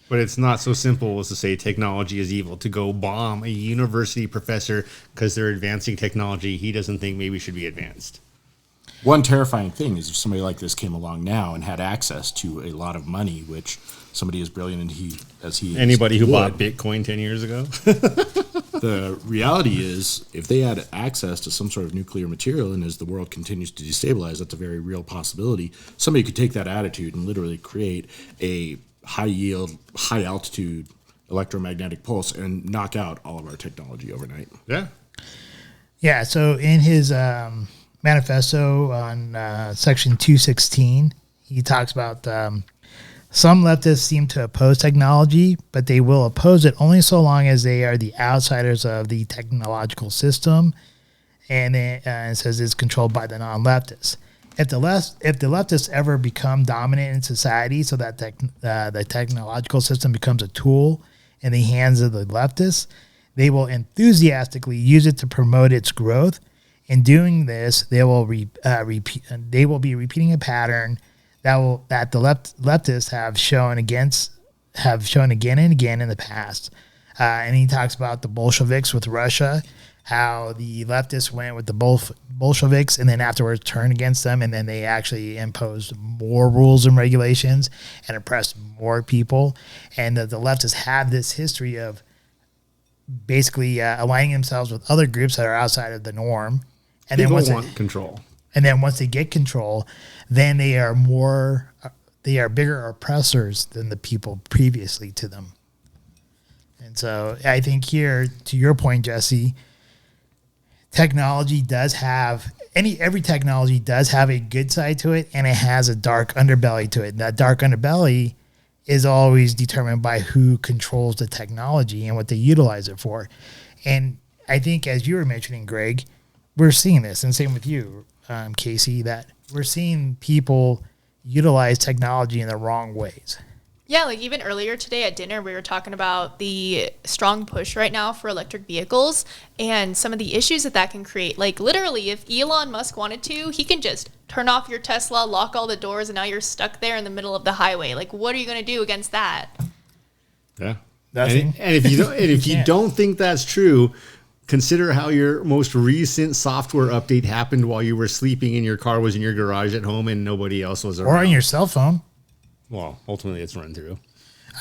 But it's not so simple as to say technology is evil, to go bomb a university professor because they're advancing technology he doesn't think maybe should be advanced. One terrifying thing is if somebody like this came along now and had access to a lot of money, which somebody as brilliant as he Anybody who would. bought Bitcoin 10 years ago. The reality is, if they had access to some sort of nuclear material, and as the world continues to destabilize, that's a very real possibility. Somebody could take that attitude and literally create a high yield, high altitude electromagnetic pulse and knock out all of our technology overnight. Yeah. Yeah, so in his manifesto on section 216, he talks about some leftists seem to oppose technology, but they will oppose it only so long as they are the outsiders of the technological system, and it says it's controlled by the non-leftists. If the leftists ever become dominant in society so that the technological system becomes a tool in the hands of the leftists, they will enthusiastically use it to promote its growth. In doing this, they will be repeating a pattern that the leftists have shown again and again in the past. And he talks about the Bolsheviks with Russia, how the leftists went with the Bolsheviks and then afterwards turned against them, and then they actually imposed more rules and regulations and oppressed more people. And the leftists have this history of basically aligning themselves with other groups that are outside of the norm. And People then want control. And then once they get control, then they are bigger oppressors than the people previously to them. And so I think here, to your point, Jesse, technology does have every technology does have a good side to it, and it has a dark underbelly to it. And that dark underbelly is always determined by who controls the technology and what they utilize it for. And I think, as you were mentioning, Greg, we're seeing this, and same with you, Casey, that we're seeing people utilize technology in the wrong ways. Yeah, like even earlier today at dinner, we were talking about the strong push right now for electric vehicles and some of the issues that can create. Like literally, if Elon Musk wanted to, he can just turn off your Tesla, lock all the doors, and now you're stuck there in the middle of the highway. Like, what are you going to do against that? Yeah. Nothing. And if you don't think that's true, consider how your most recent software update happened while you were sleeping and your car was in your garage at home and nobody else was around. Or on your cell phone. Well, ultimately it's run through.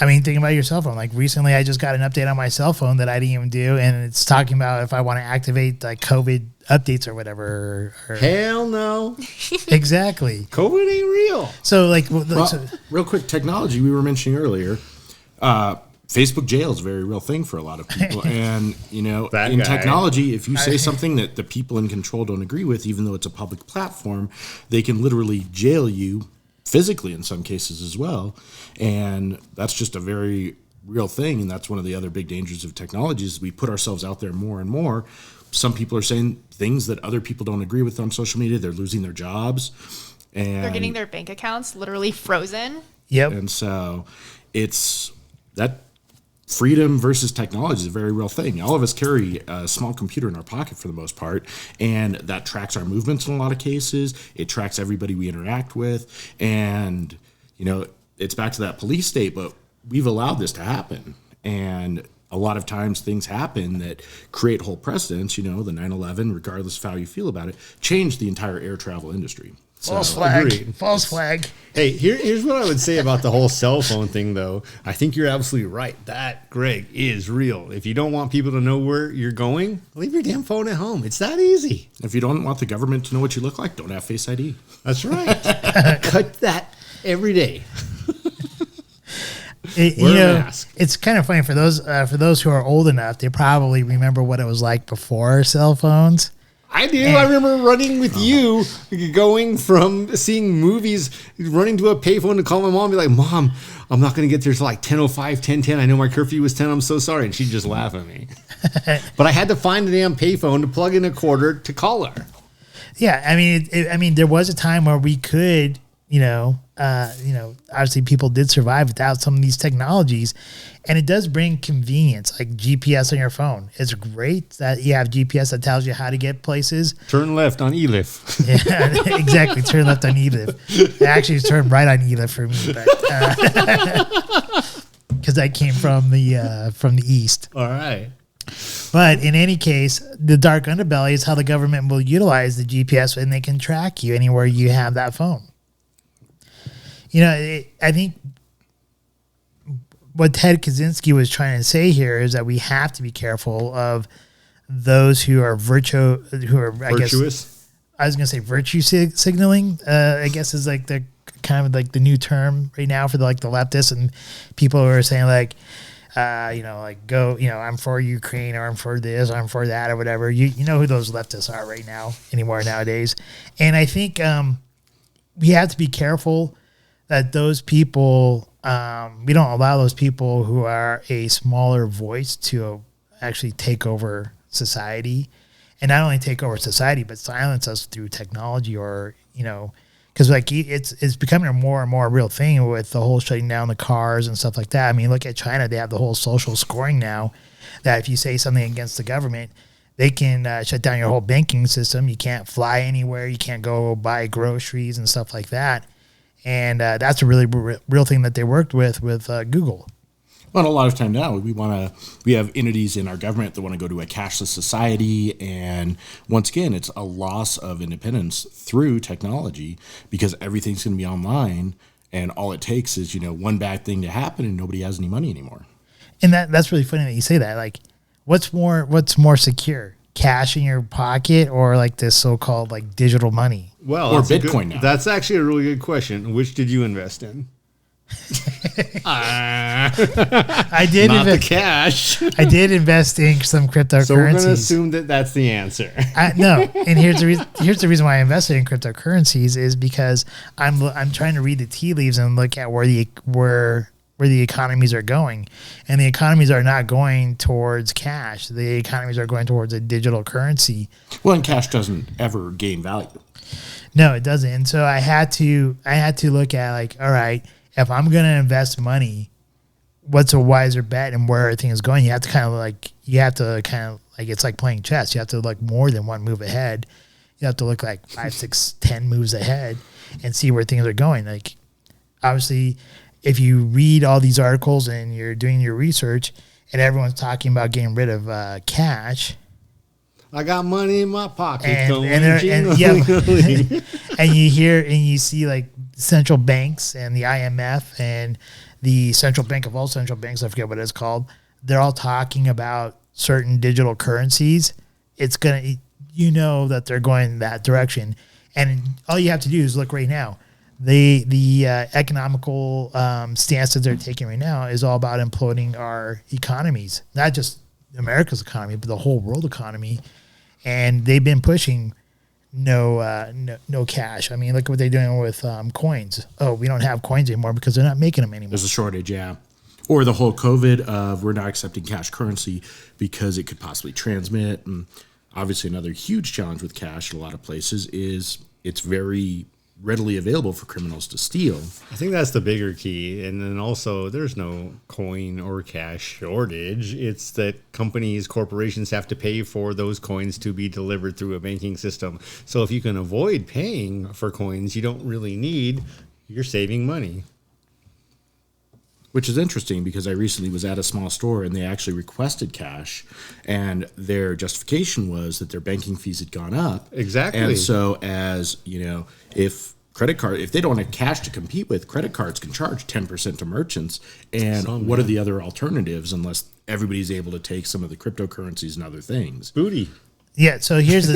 I mean, think about your cell phone. Like recently, I just got an update on my cell phone that I didn't even do, and it's talking about if I want to activate like COVID updates or whatever. Hell no. Exactly. COVID ain't real. So, like, Real quick, technology we were mentioning earlier. Facebook jail is a very real thing for a lot of people. And, That in guy. technology, if you say something that the people in control don't agree with, even though it's a public platform, they can literally jail you physically in some cases as well. And that's just a very real thing. And that's one of the other big dangers of technology is we put ourselves out there more and more. Some people are saying things that other people don't agree with on social media. They're losing their jobs. And They're getting their bank accounts literally frozen. yep. And so it's that freedom versus technology is a very real thing. All of us carry a small computer in our pocket for the most part, and that tracks our movements in a lot of cases. It tracks everybody we interact with. And, it's back to that police state, but we've allowed this to happen. And a lot of times things happen that create whole precedents, the 9/11, regardless of how you feel about it, changed the entire air travel industry. False flag. agreed. False flag. Hey, here's what I would say about the whole cell phone thing, though. I think you're absolutely right. That, Greg, is real. If you don't want people to know where you're going, leave your damn phone at home. It's that easy. If you don't want the government to know what you look like, don't have Face ID. That's right. Cut that every day. Wear a mask. It's kind of funny for those who are old enough. They probably remember what it was like before cell phones. I do. I remember running with you, going from seeing movies, running to a payphone to call my mom and be like, Mom, I'm not going to get there till like 10:05, 10:10. I know my curfew was 10. I'm so sorry. And she'd just laugh at me. But I had to find the damn payphone to plug in a quarter to call her. Yeah, I mean, there was a time where we could, obviously people did survive without some of these technologies, and it does bring convenience, like GPS on your phone. It's great that you have GPS that tells you how to get places. Turn left on ELIF. Yeah, exactly. Turn left on ELIF. Actually, it's turn right on ELIF for me, because I came from the east. All right. But in any case, the dark underbelly is how the government will utilize the GPS, and they can track you anywhere you have that phone. I think what Ted Kaczynski was trying to say here is that we have to be careful of those who are Virtuous. I was going to say virtue signaling, I guess is like the kind of like the new term right now for the leftists and people who are saying like, go, I'm for Ukraine or I'm for this, I'm for that or whatever. You know who those leftists are right now anymore nowadays. And I think we have to be careful that those people, we don't allow those people who are a smaller voice to actually take over society. And not only take over society, but silence us through technology or, because like it's becoming a more and more real thing with the whole shutting down the cars and stuff like that. I mean, look at China. They have the whole social scoring now that if you say something against the government, they can shut down your whole banking system. You can't fly anywhere. You can't go buy groceries and stuff like that. And that's a really real thing that they worked with Google. Well, a lot of time now we have entities in our government that want to go to a cashless society, and once again, it's a loss of independence through technology because everything's going to be online, and all it takes is one bad thing to happen, and nobody has any money anymore. And that's really funny that you say that. Like, what's more secure, cash in your pocket or like this so-called like digital money? Well, or Bitcoin now. That's actually a really good question. Which did you invest in? I did not the cash. I did invest in some cryptocurrencies. So we're going to assume that that's the answer. No, and here's the reason why I invested in cryptocurrencies is because I'm trying to read the tea leaves and look at where the economies are going, and the economies are not going towards cash. The economies are going towards a digital currency. Well, and cash doesn't ever gain value. No, it doesn't. And so I had to look at like, all right, if I'm going to invest money, what's a wiser bet and where everything is going? You have to kind of it's like playing chess. You have to look more than one move ahead. You have to look like 5, 6, 10 moves ahead and see where things are going. Like, obviously, if you read all these articles and you're doing your research and everyone's talking about getting rid of cash, I got money in my pocket. And you hear and you see like central banks and the IMF and the central bank of all central banks, I forget what it's called. They're all talking about certain digital currencies. It's that they're going that direction. And all you have to do is look right now. The economical stance that they're taking right now is all about imploding our economies, not just America's economy, but the whole world economy. And they've been pushing no cash. I mean, look at what they're doing with coins. Oh, we don't have coins anymore because they're not making them anymore. There's a shortage, yeah. Or the whole COVID of we're not accepting cash currency because it could possibly transmit. And obviously another huge challenge with cash in a lot of places is it's very readily available for criminals to steal. I think that's the bigger key. And then also there's no coin or cash shortage. It's that corporations have to pay for those coins to be delivered through a banking system. So if you can avoid paying for coins you don't really need, you're saving money. Which is interesting because I recently was at a small store and they actually requested cash, and their justification was that their banking fees had gone up. Exactly. And so if they don't have cash to compete with, credit cards can charge 10% to merchants. And what are the other alternatives unless everybody's able to take some of the cryptocurrencies and other things? Booty. Yeah, so here's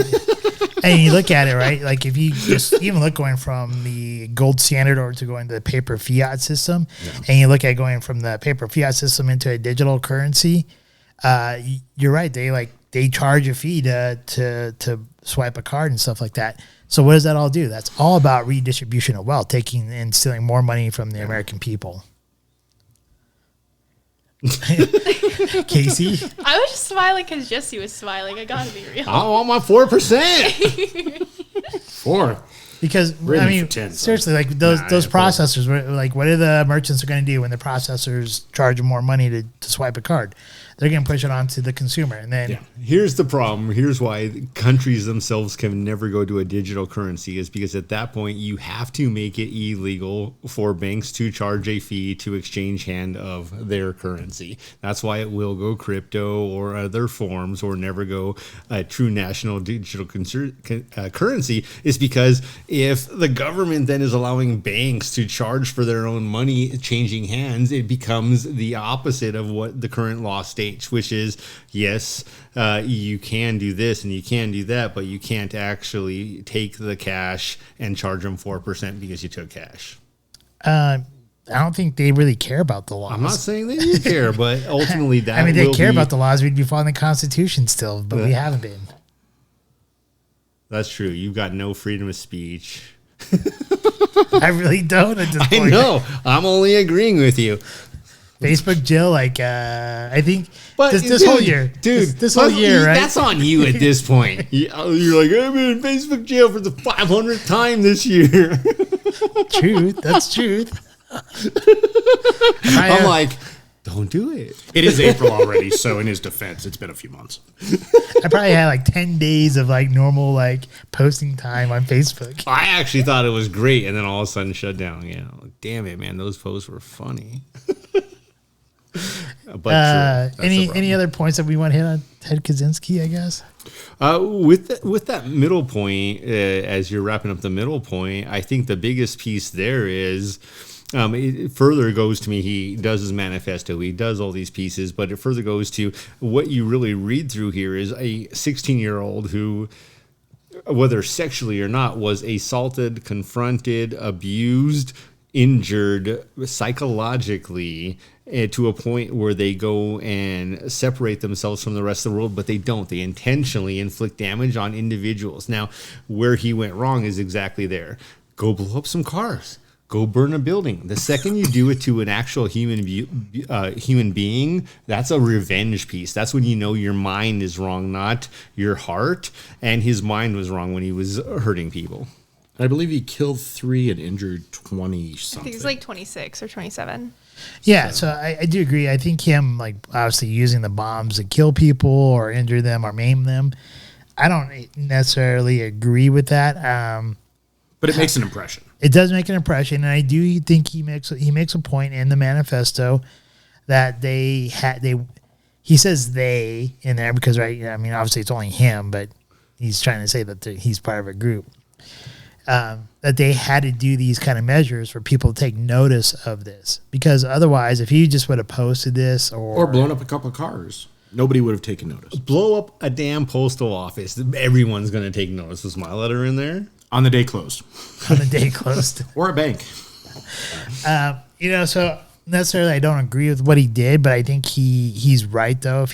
and you look at it, right? Like if you just even look going from the gold standard or to going to the paper fiat system, and you look at going from the paper fiat system into a digital currency, you're right. They charge a fee to swipe a card and stuff like that. So what does that all do? That's all about redistribution of wealth, taking and stealing more money from the American people. Casey? I was just smiling because Jesse was smiling. I gotta be real. I want my 4%. 4. Because I mean, seriously, like those processors, like what are the merchants are going to do when the processors charge more money to swipe a card? they're going to push it on to the consumer. And then Here's the problem. Here's why countries themselves can never go to a digital currency is because at that point you have to make it illegal for banks to charge a fee to exchange hand of their currency. That's why it will go crypto or other forms or never go a true national digital currency is because if the government then is allowing banks to charge for their own money changing hands, it becomes the opposite of what the current law states, which is, yes, you can do this and you can do that, but you can't actually take the cash and charge them 4% because you took cash. I don't think they really care about the laws. I'm not saying they do care, but ultimately that I mean, they will care be, about the laws. We'd be following the Constitution still, but we haven't been. That's true. You've got no freedom of speech. I really don't at this I point. know. I'm only agreeing with you. Facebook Jill, like, I think But this whole year. Dude, This whole year, right? That's on you at this point. You're like, I'm in Facebook jail for the 500th time this year. Truth. That's truth. I'm like, don't do it. It is April already, so in his defense, it's been a few months. I probably had like 10 days of like normal like posting time on Facebook. I actually thought it was great, and then all of a sudden shut down. You know, damn it, man, those posts were funny. But true. Any other points that we want to hit on Ted Kaczynski, I guess? With that middle point, as you're wrapping up the middle point, I think the biggest piece there is it further goes to me. He does his manifesto. He does all these pieces, but it further goes to what you really read through here is a 16-year-old who, whether sexually or not, was assaulted, confronted, abused, injured psychologically to a point where they go and separate themselves from the rest of the world, but they don't. They intentionally inflict damage on individuals. Now, where he went wrong is exactly there. Go blow up some cars. Go burn a building. The second you do it to an actual human being, that's a revenge piece. That's when you know your mind is wrong, not your heart. And his mind was wrong when he was hurting people. I believe he killed 3 and injured 20 I something. think it's like 26 or 27. Yeah, so I do agree. I think him, like, obviously using the bombs to kill people or injure them or maim them, I don't necessarily agree with that. But it makes an impression. It does make an impression, and I do think he makes a point in the manifesto that he says they in there because, right, I mean, obviously it's only him, but he's trying to say that he's part of a group. That they had to do these kind of measures for people to take notice of this. Because otherwise, if you just would have posted this or blown up a couple of cars, nobody would have taken notice. Blow up a damn postal office. Everyone's going to take notice. Was my letter in there? On the day closed. on the day closed. Or a bank. So necessarily I don't agree with what he did, but I think he's right, though. If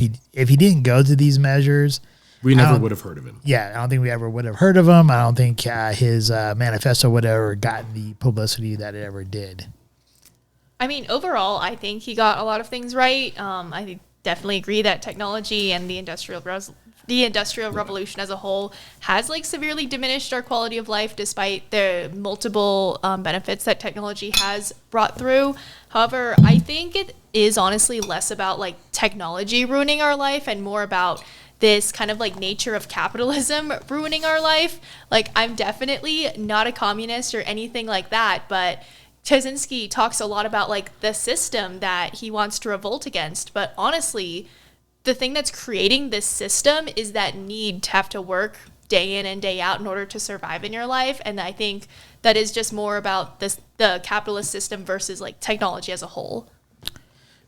he didn't go to these measures, We never would have heard of him. yeah, I don't think we ever would have heard of him. I don't think his manifesto would have ever gotten the publicity that it ever did. I mean, overall, I think he got a lot of things right. I definitely agree that technology and the industrial revolution as a whole has like severely diminished our quality of life, despite the multiple benefits that technology has brought through. However, I think it is honestly less about like technology ruining our life and more about this kind of like nature of capitalism ruining our life. Like, I'm definitely not a communist or anything like that, but Kaczynski talks a lot about like the system that he wants to revolt against. But honestly, the thing that's creating this system is that need to have to work day in and day out in order to survive in your life. And I think that is just more about the capitalist system versus like technology as a whole.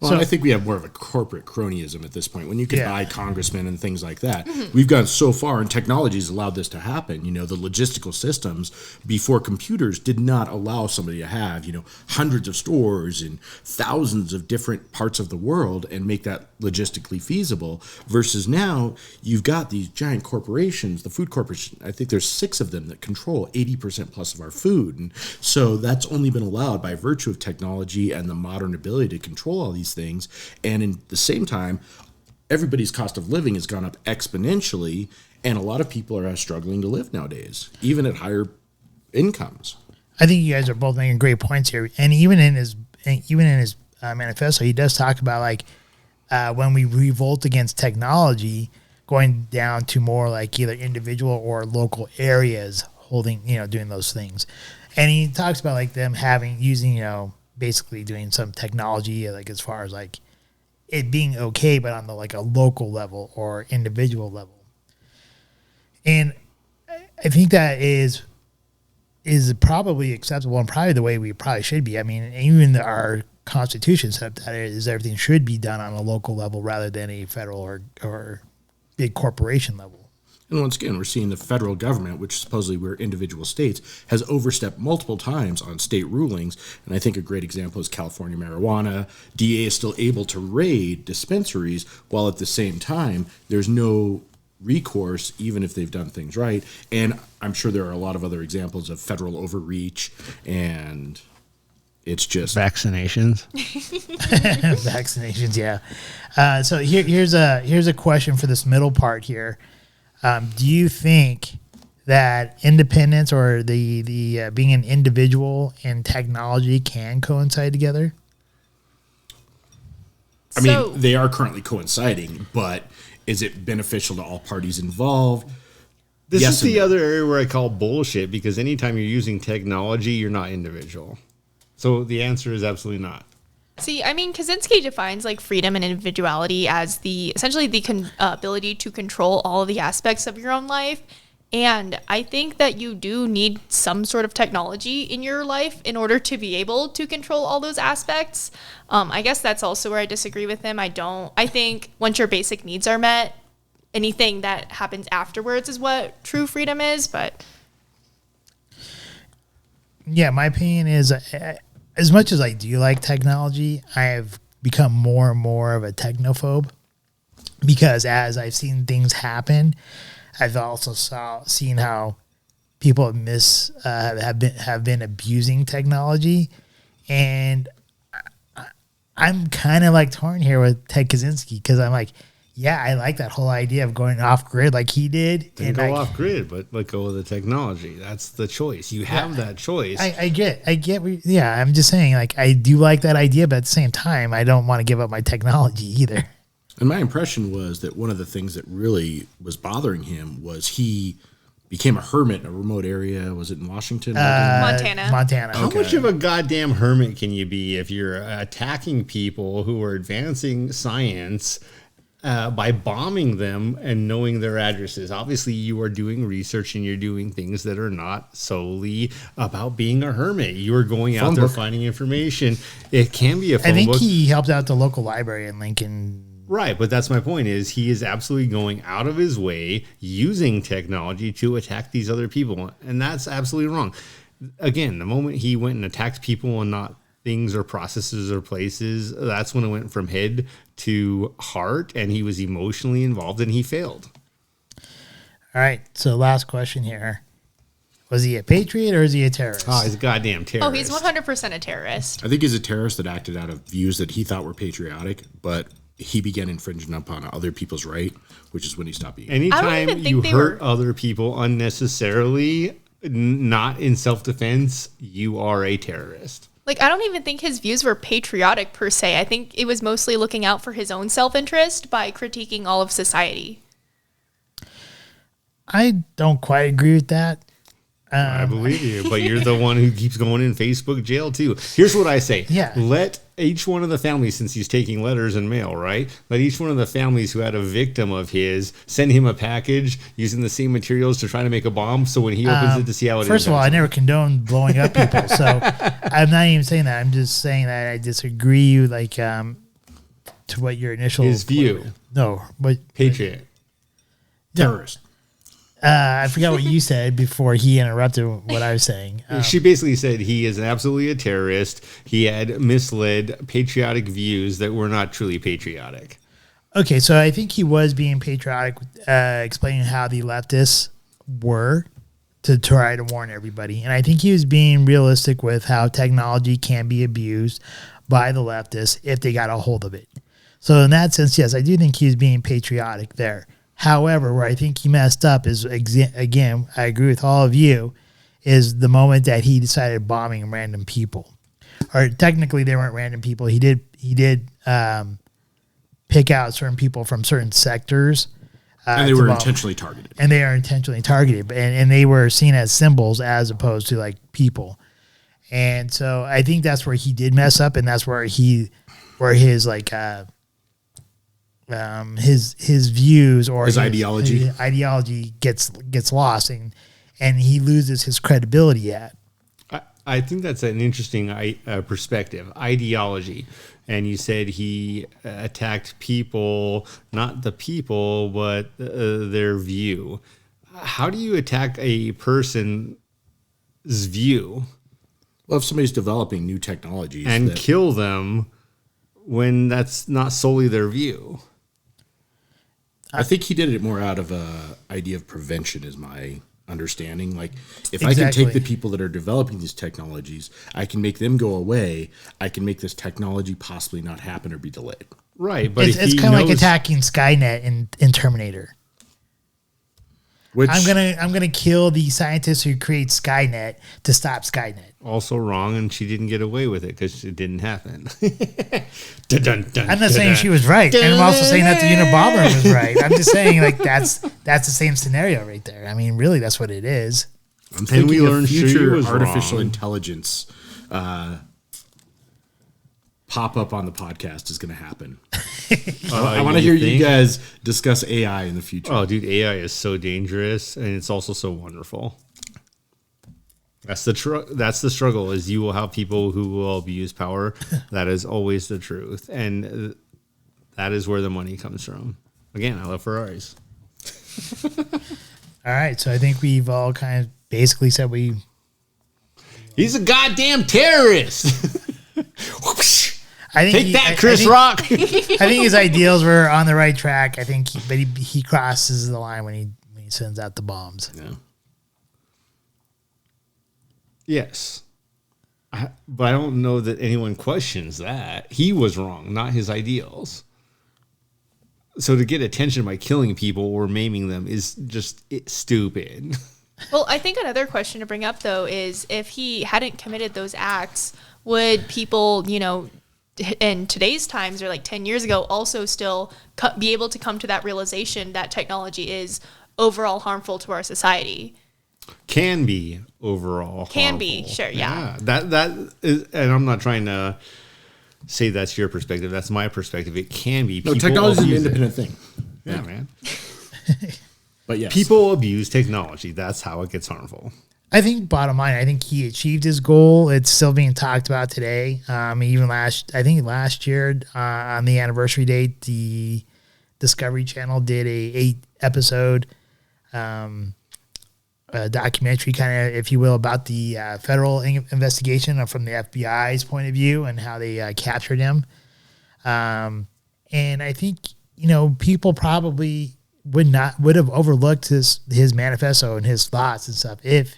Well, I think we have more of a corporate cronyism at this point. When you can buy congressmen and things like that, Mm-hmm. we've gone so far, and technology has allowed this to happen. You know, the logistical systems before computers did not allow somebody to have, hundreds of stores in thousands of different parts of the world and make that logistically feasible. Versus now, you've got these giant corporations, the food corporation. I think there's 6 of them that control 80% plus of our food, and so that's only been allowed by virtue of technology and the modern ability to control all these things. And in the same time, everybody's cost of living has gone up exponentially, and a lot of people are struggling to live nowadays, even at higher incomes. I think you guys are both making great points here, and even in his manifesto, he does talk about like when we revolt against technology, going down to more like either individual or local areas holding, doing those things. And he talks about like them using, basically doing some technology, like as far as like it being okay, but on the like a local level or individual level. And I think that is probably acceptable and probably the way we probably should be. I mean, even our Constitution said that is everything should be done on a local level rather than a federal or big corporation level. And once again, we're seeing the federal government, which supposedly we're individual states, has overstepped multiple times on state rulings. And I think a great example is California marijuana. DA is still able to raid dispensaries while at the same time there's no recourse, even if they've done things right. And I'm sure there are a lot of other examples of federal overreach, and it's just vaccinations. Vaccinations, yeah. So here's a question for this middle part here. Do you think that independence or the being an individual and technology can coincide together? I mean, they are currently coinciding, but is it beneficial to all parties involved? This Yes is the and no. other area where I call bullshit, because anytime you're using technology, you're not individual. So the answer is absolutely not. See, I mean, Kaczynski defines like freedom and individuality as essentially the ability to control all of the aspects of your own life. And I think that you do need some sort of technology in your life in order to be able to control all those aspects. I guess that's also where I disagree with him. I think once your basic needs are met, anything that happens afterwards is what true freedom is. But yeah, my opinion is, as much as I do like technology, I have become more and more of a technophobe, because as I've seen things happen, I've also seen how people have been abusing technology, and I'm kind of like torn here with Ted Kaczynski, because I'm like, yeah, I like that whole idea of going off grid like he did. Then go off grid, but let go of the technology. That's the choice. You have that choice. I get. Yeah, I'm just saying, like, I do like that idea, but at the same time, I don't want to give up my technology either. And my impression was that one of the things that really was bothering him was he became a hermit in a remote area. Was it in Washington? Montana. How much of a goddamn hermit can you be if you're attacking people who are advancing science by bombing them and knowing their addresses? Obviously, you are doing research and you're doing things that are not solely about being a hermit. You are going out there finding information. It can be a phone book. I think he helped out the local library in Lincoln. Right, but that's my point, is he is absolutely going out of his way using technology to attack these other people, and that's absolutely wrong. Again, the moment he went and attacked people and not things or processes or places, that's when it went from head to heart, and he was emotionally involved, and he failed. All right, so last question here. Was he a patriot or is he a terrorist? Oh, he's a goddamn terrorist. Oh, he's 100% a terrorist. I think he's a terrorist that acted out of views that he thought were patriotic, but he began infringing upon other people's right, which is when he stopped being. Anytime you hurt other people unnecessarily, not in self-defense, you are a terrorist. Like, I don't even think his views were patriotic per se. I think it was mostly looking out for his own self-interest by critiquing all of society. I don't quite agree with that. I believe you, but you're the one who keeps going in Facebook jail too. Here's what I say. Yeah. Let each one of the families, since he's taking letters and mail, right? Let each one of the families who had a victim of his send him a package using the same materials to try to make a bomb. So when he opens it to see how it is. First of all, I never condone blowing up people. So I'm not even saying that. I'm just saying that I disagree, like, to what your initial. His view. No. But Patriot. Terrorist. I forgot what you said before he interrupted what I was saying. She basically said he is absolutely a terrorist. He had misled patriotic views that were not truly patriotic. Okay, so I think he was being patriotic, explaining how the leftists were to try to warn everybody. And I think he was being realistic with how technology can be abused by the leftists if they got a hold of it. So in that sense, yes, I do think he was being patriotic there. However, where I think he messed up is, again, I agree with all of you, is the moment that he decided bombing random people. Or technically, they weren't random people. He did pick pick out certain people from certain sectors. And they were intentionally targeted. And they are intentionally targeted. And they were seen as symbols as opposed to like people. And so I think that's where he did mess up, and that's where his like his views or his ideology gets lost, and he loses his credibility at. I think that's an interesting perspective, ideology. And you said he attacked people, not the people, but their view. How do you attack a person's view? Well, if somebody's developing new technologies. And kill them when that's not solely their view. I think he did it more out of a idea of prevention is my understanding. Like, if Exactly. I can take the people that are developing these technologies, I can make them go away. I can make this technology possibly not happen or be delayed. Right, but It's kind of like attacking Skynet in Terminator. Which I'm gonna kill the scientist who creates Skynet to stop Skynet. also wrong, and she didn't get away with it because it didn't happen. I'm not saying she was right, and I'm also saying that the Unabomber was right. I'm just saying like that's the same scenario right there. I mean, really, that's what it is. I'm thinking we learned she future was artificial wrong. intelligence pop up on the podcast is going to happen. I want to hear you guys discuss AI in the future. Oh, dude, AI is so dangerous, and it's also so wonderful. That's the struggle. Is you will have people who will abuse power. That is always the truth, and that is where the money comes from. Again, I love Ferraris. All right, so I think we've all kind of basically said He's a goddamn terrorist. I think Take that, Chris Rock. I think his ideals were on the right track. I think, but he crosses the line when he sends out the bombs. Yeah. Yes. But I don't know that anyone questions that. He was wrong, not his ideals. So to get attention by killing people or maiming them is just stupid. Well, I think another question to bring up, though, is if he hadn't committed those acts, would people, in today's times or like 10 years ago also still be able to come to that realization that technology is overall harmful to our society? Can be overall Can be, harmful. sure, yeah. That is, and I'm not trying to say that's your perspective. That's my perspective. It can be. No, technology is an independent thing. Yeah, man. But yes. People abuse technology. That's how it gets harmful. I think bottom line, I think he achieved his goal. It's still being talked about today. Even last year on the anniversary date, the Discovery Channel did a 8-episode documentary, kind of, if you will, about the federal investigation from the FBI's point of view and how they captured him. And I think people probably would have overlooked his manifesto and his thoughts and stuff if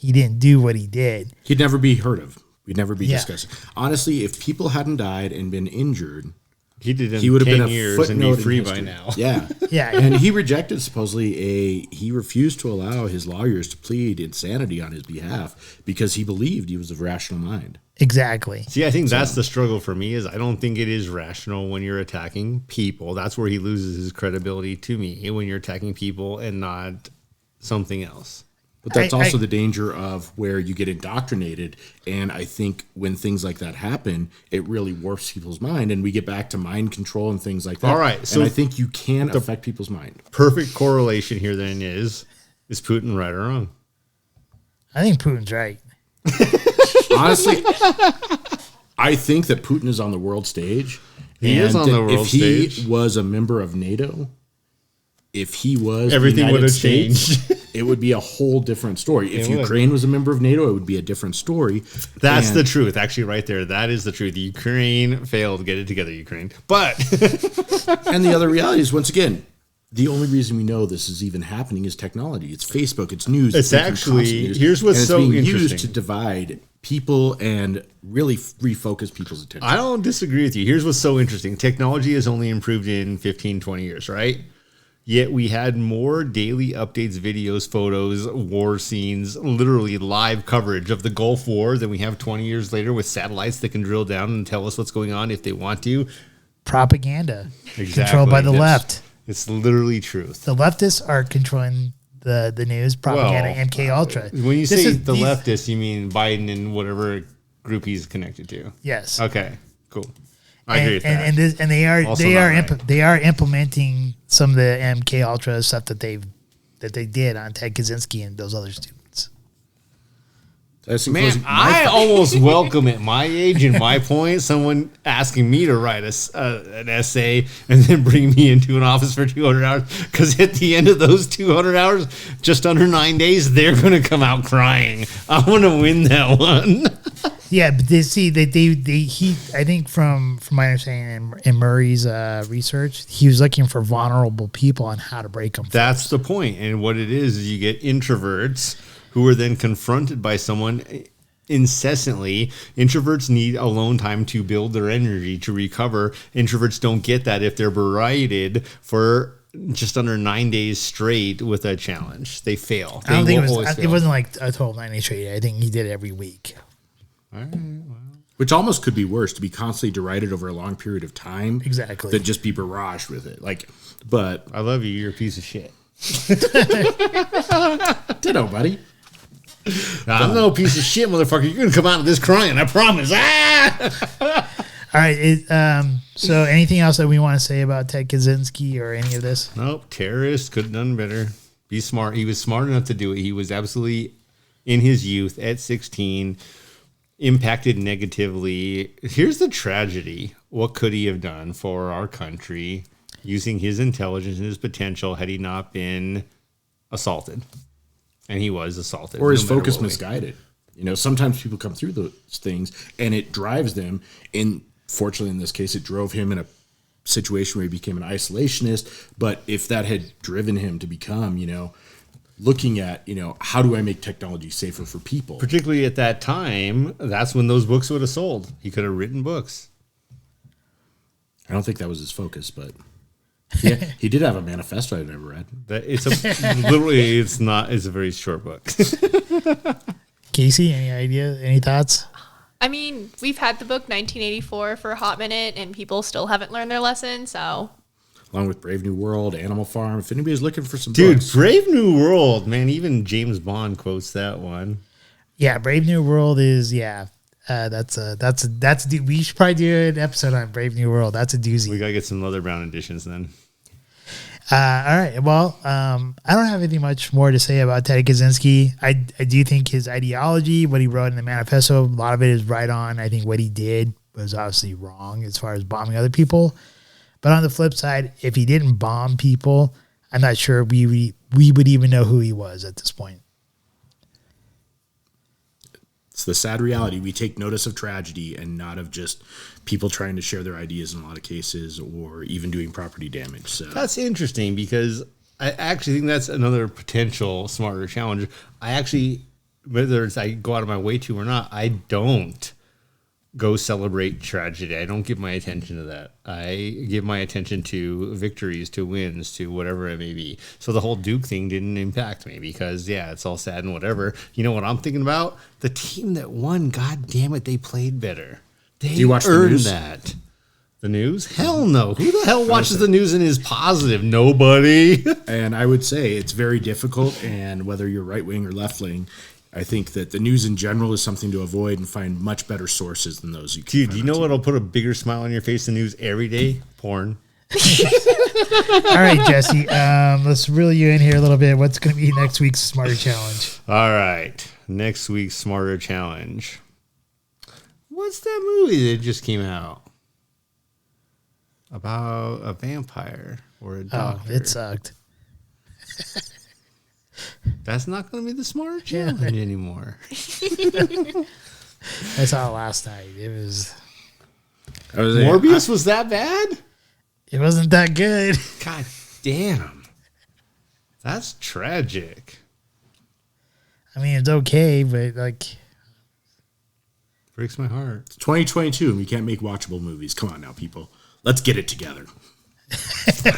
he didn't do what he did. He'd never be heard of. We'd never be discussed. Honestly, if people hadn't died and been injured, he would have been a years and be free by now. Yeah. Yeah. And he rejected, supposedly, he refused to allow his lawyers to plead insanity on his behalf because he believed he was of rational mind. Exactly. See, I think that's the struggle for me. Is I don't think it is rational when you're attacking people. That's where he loses his credibility to me, when you're attacking people and not something else. But that's also the danger of where you get indoctrinated. And I think when things like that happen, it really warps people's mind. And we get back to mind control and things like that. All right. So and I think you can affect people's mind. Perfect correlation here then is Putin right or wrong? I think Putin's right. Honestly, I think that Putin is on the world stage. He is on the world stage. If he was a member of NATO, if he was everything would have States, changed. It would be a whole different story. If Ukraine was a member of NATO, it would be a different story. That's the truth. Actually, right there, that is the truth. Ukraine failed. Get it together, Ukraine. But and the other reality is, once again, the only reason we know this is even happening is technology. It's Facebook. It's news. It's actually here's what's so being interesting. used to divide people and really refocus people's attention. I don't disagree with you. Here's what's so interesting. Technology has only improved in 15, 20 years, right? Yet we had more daily updates, videos, photos, war scenes, literally live coverage of the Gulf War than we have 20 years later with satellites that can drill down and tell us what's going on if they want to. propaganda Exactly. controlled by the That's- left. It's literally truth. The leftists are controlling the news, propaganda, Well, MK Ultra. When you This say is- the these- leftists, you mean Biden and whatever group he's connected to. yes, Okay, cool. I agree with that. and they are Also they not are right. they are implementing some of the MK Ultra stuff that they did on Ted Kaczynski and those other students. Man, I almost welcome at my age and my point someone asking me to write an essay and then bring me into an office for 200 hours. Because at the end of those 200 hours, just under 9 days, they're going to come out crying. I want to win that one. Yeah, but they see that he I think from my understanding in Murray's research, he was looking for vulnerable people on how to break them. That's the point. And what it is you get introverts who are then confronted by someone incessantly. Introverts need alone time to build their energy, to recover. Introverts don't get that if they're berated for just under 9 days straight with a challenge. They fail. I don't They think will always it fail. wasn't like a total 90 straight. I think he did it every week. Which almost could be worse, to be constantly derided over a long period of time. Exactly. Than just be barraged with it. But I love you. You're a piece of shit. ditto, buddy. I'm no piece of shit, motherfucker. You're going to come out of this crying. I promise. Ah! All right. So anything else that we want to say about Ted Kaczynski or any of this? Nope. Terrorist could have done better. Be smart. He was smart enough to do it. He was absolutely, in his youth, at 16, impacted negatively. Here's the tragedy. What could he have done for our country using his intelligence and his potential had he not been assaulted? And he was assaulted. Or his no matter focus what way. misguided. Sometimes people come through those things and it drives them. And fortunately, in this case, it drove him in a situation where he became an isolationist. But if that had driven him to become, looking at, how do I make technology safer for people? Particularly at that time, that's when those books would have sold. He could have written books. I don't think that was his focus, but yeah, he did have a manifesto I never read. It's a very short book. Casey, any idea? Any thoughts? I mean, we've had the book 1984 for a hot minute, and people still haven't learned their lesson. So, Along with Brave New World, Animal Farm. If anybody's looking for some Dude, books, Brave New World, man. Even James Bond quotes that one. Yeah, Brave New World is we should probably do an episode on Brave New World. That's a doozy. We gotta get some leather brown editions then. All right. Well, I don't have anything much more to say about Ted Kaczynski. I do think his ideology, what he wrote in the manifesto, a lot of it is right on. I think what he did was obviously wrong as far as bombing other people. But on the flip side, if he didn't bomb people, I'm not sure we would even know who he was at this point. it's the sad reality. We take notice of tragedy and not of just people trying to share their ideas in a lot of cases or even doing property damage. So That's interesting because I actually think that's another potential smarter challenge. I actually, whether it's I go out of my way to or not, I don't go celebrate tragedy. I don't give my attention to that. I give my attention to victories, to wins, to whatever it may be. So the whole Duke thing didn't impact me because, yeah, it's all sad and whatever. You know what I'm thinking about? The team that won, God damn it, they played better. They you watch the earned news? that. The news? Hell no. Who the hell watches the news and is positive? Nobody. And I would say it's very difficult, and whether you're right wing or left wing, I think that the news in general is something to avoid and find much better sources than those you can Dude, find you on know TV. what'll put a bigger smile on your face than news every day? Porn. All right, Jesse, let's reel you in here a little bit. What's going to be next week's Smarter Challenge? All right. Next week's Smarter Challenge. What's that movie that just came out? About a vampire or a Oh, doctor. it sucked. That's not going to be the Smarter Challenge anymore. I saw it last night. It Morbius was that bad? wasn't that good. God damn. That's tragic. I mean, it's okay, but like, Breaks my heart. It's 2022 and we can't make watchable movies. Come on now, people. Let's get it together.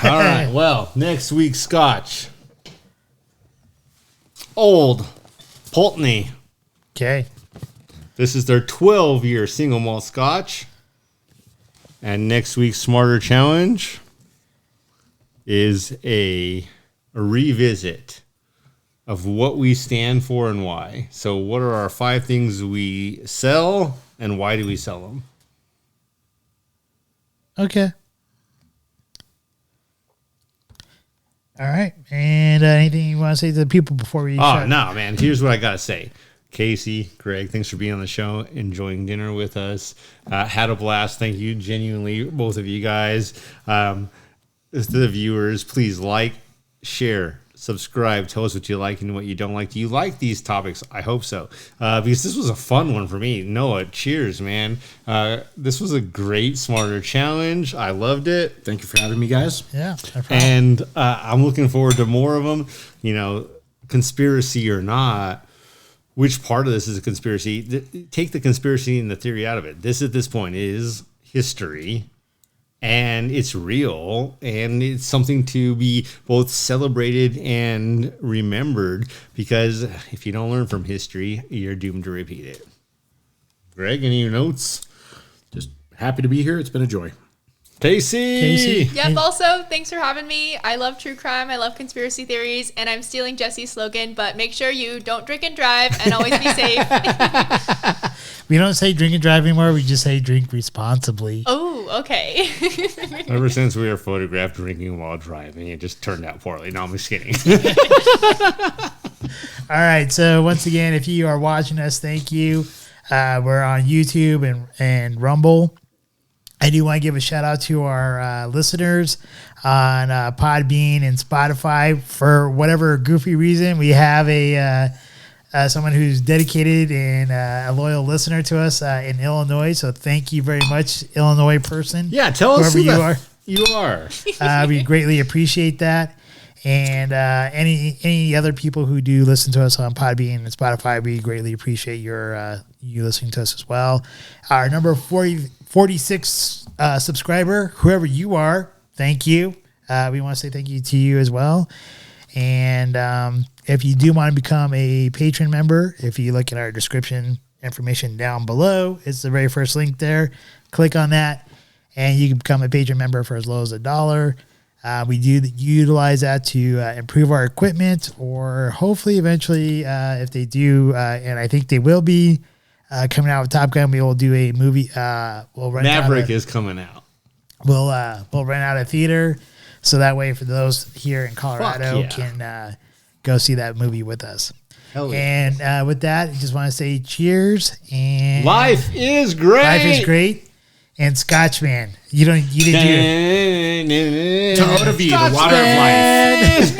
All right. Well, next week's Scotch. Old Pulteney. okay. This is their 12-year single malt Scotch. And next week's Smarter Challenge is a revisit of what we stand for and why. So what are our 5 things we sell and why do we sell them? Okay. All right. And anything you want to say to the people before we Oh, no, man. Here's what I got to say. Casey, Greg, thanks for being on the show, enjoying dinner with us. Had a blast. Thank you, genuinely, both of you guys. To the viewers, please like, share, subscribe. Tell us what you like and what you don't like. Do you like these topics? I hope so. Because this was a fun one for me. Noah, cheers, man. This was a great Smarter Challenge. I loved it. Thank you for having me, guys. Yeah. No problem. And I'm looking forward to more of them. You know, conspiracy or not, which part of this is a conspiracy? Take the conspiracy and the theory out of it. This, at this point, is history. And it's real, and it's something to be both celebrated and remembered, because if you don't learn from history, you're doomed to repeat it. Greg, any notes? Just happy to be here. It's been a joy. Casey. Yep, also, thanks for having me. I love true crime. I love conspiracy theories. And I'm stealing Jesse's slogan, but make sure you don't drink and drive and always be safe. We don't say drink and drive anymore. We just say drink responsibly. Oh, okay. Ever since we were photographed drinking while driving, it just turned out poorly. No, I'm just kidding. All right. So once again, if you are watching us, thank you. We're on YouTube and Rumble. I do want to give a shout out to our listeners on Podbean and Spotify. For whatever goofy reason, we have someone who's dedicated and a loyal listener to us in Illinois. So thank you very much, Illinois person. Yeah, tell us whoever you are. We greatly appreciate that. And any other people who do listen to us on Podbean and Spotify, we greatly appreciate you listening to us as well. Our number 46 subscriber, whoever you are, thank you. We want to say thank you to you as well. And if you do want to become a Patron member, if you look at our description information down below, it's the very first link there. Click on that, and you can become a Patron member for as low as $1. We do utilize that to improve our equipment, or hopefully eventually, if they do, and I think they will be coming out with Top Gun, we will do a movie. We'll rent Maverick is coming out. We'll rent out a theater, so that way for those here in Colorado can go see that movie with us. Hell yeah. And with that, I just want to say cheers. And Life is great. Life is great. And Scotchman, you didn't do it. To Eau de Vie, the water of life.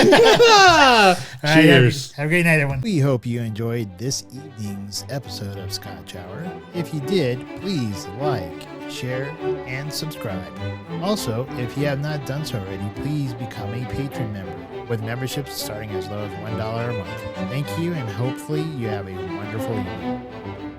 All right, Cheers. have a great night, everyone. We hope you enjoyed this evening's episode of Scotch Hour. If you did, please like, share, and subscribe. Also, if you have not done so already, please become a Patron member, with memberships starting as low as $1 a month. Thank you, and hopefully you have a wonderful evening.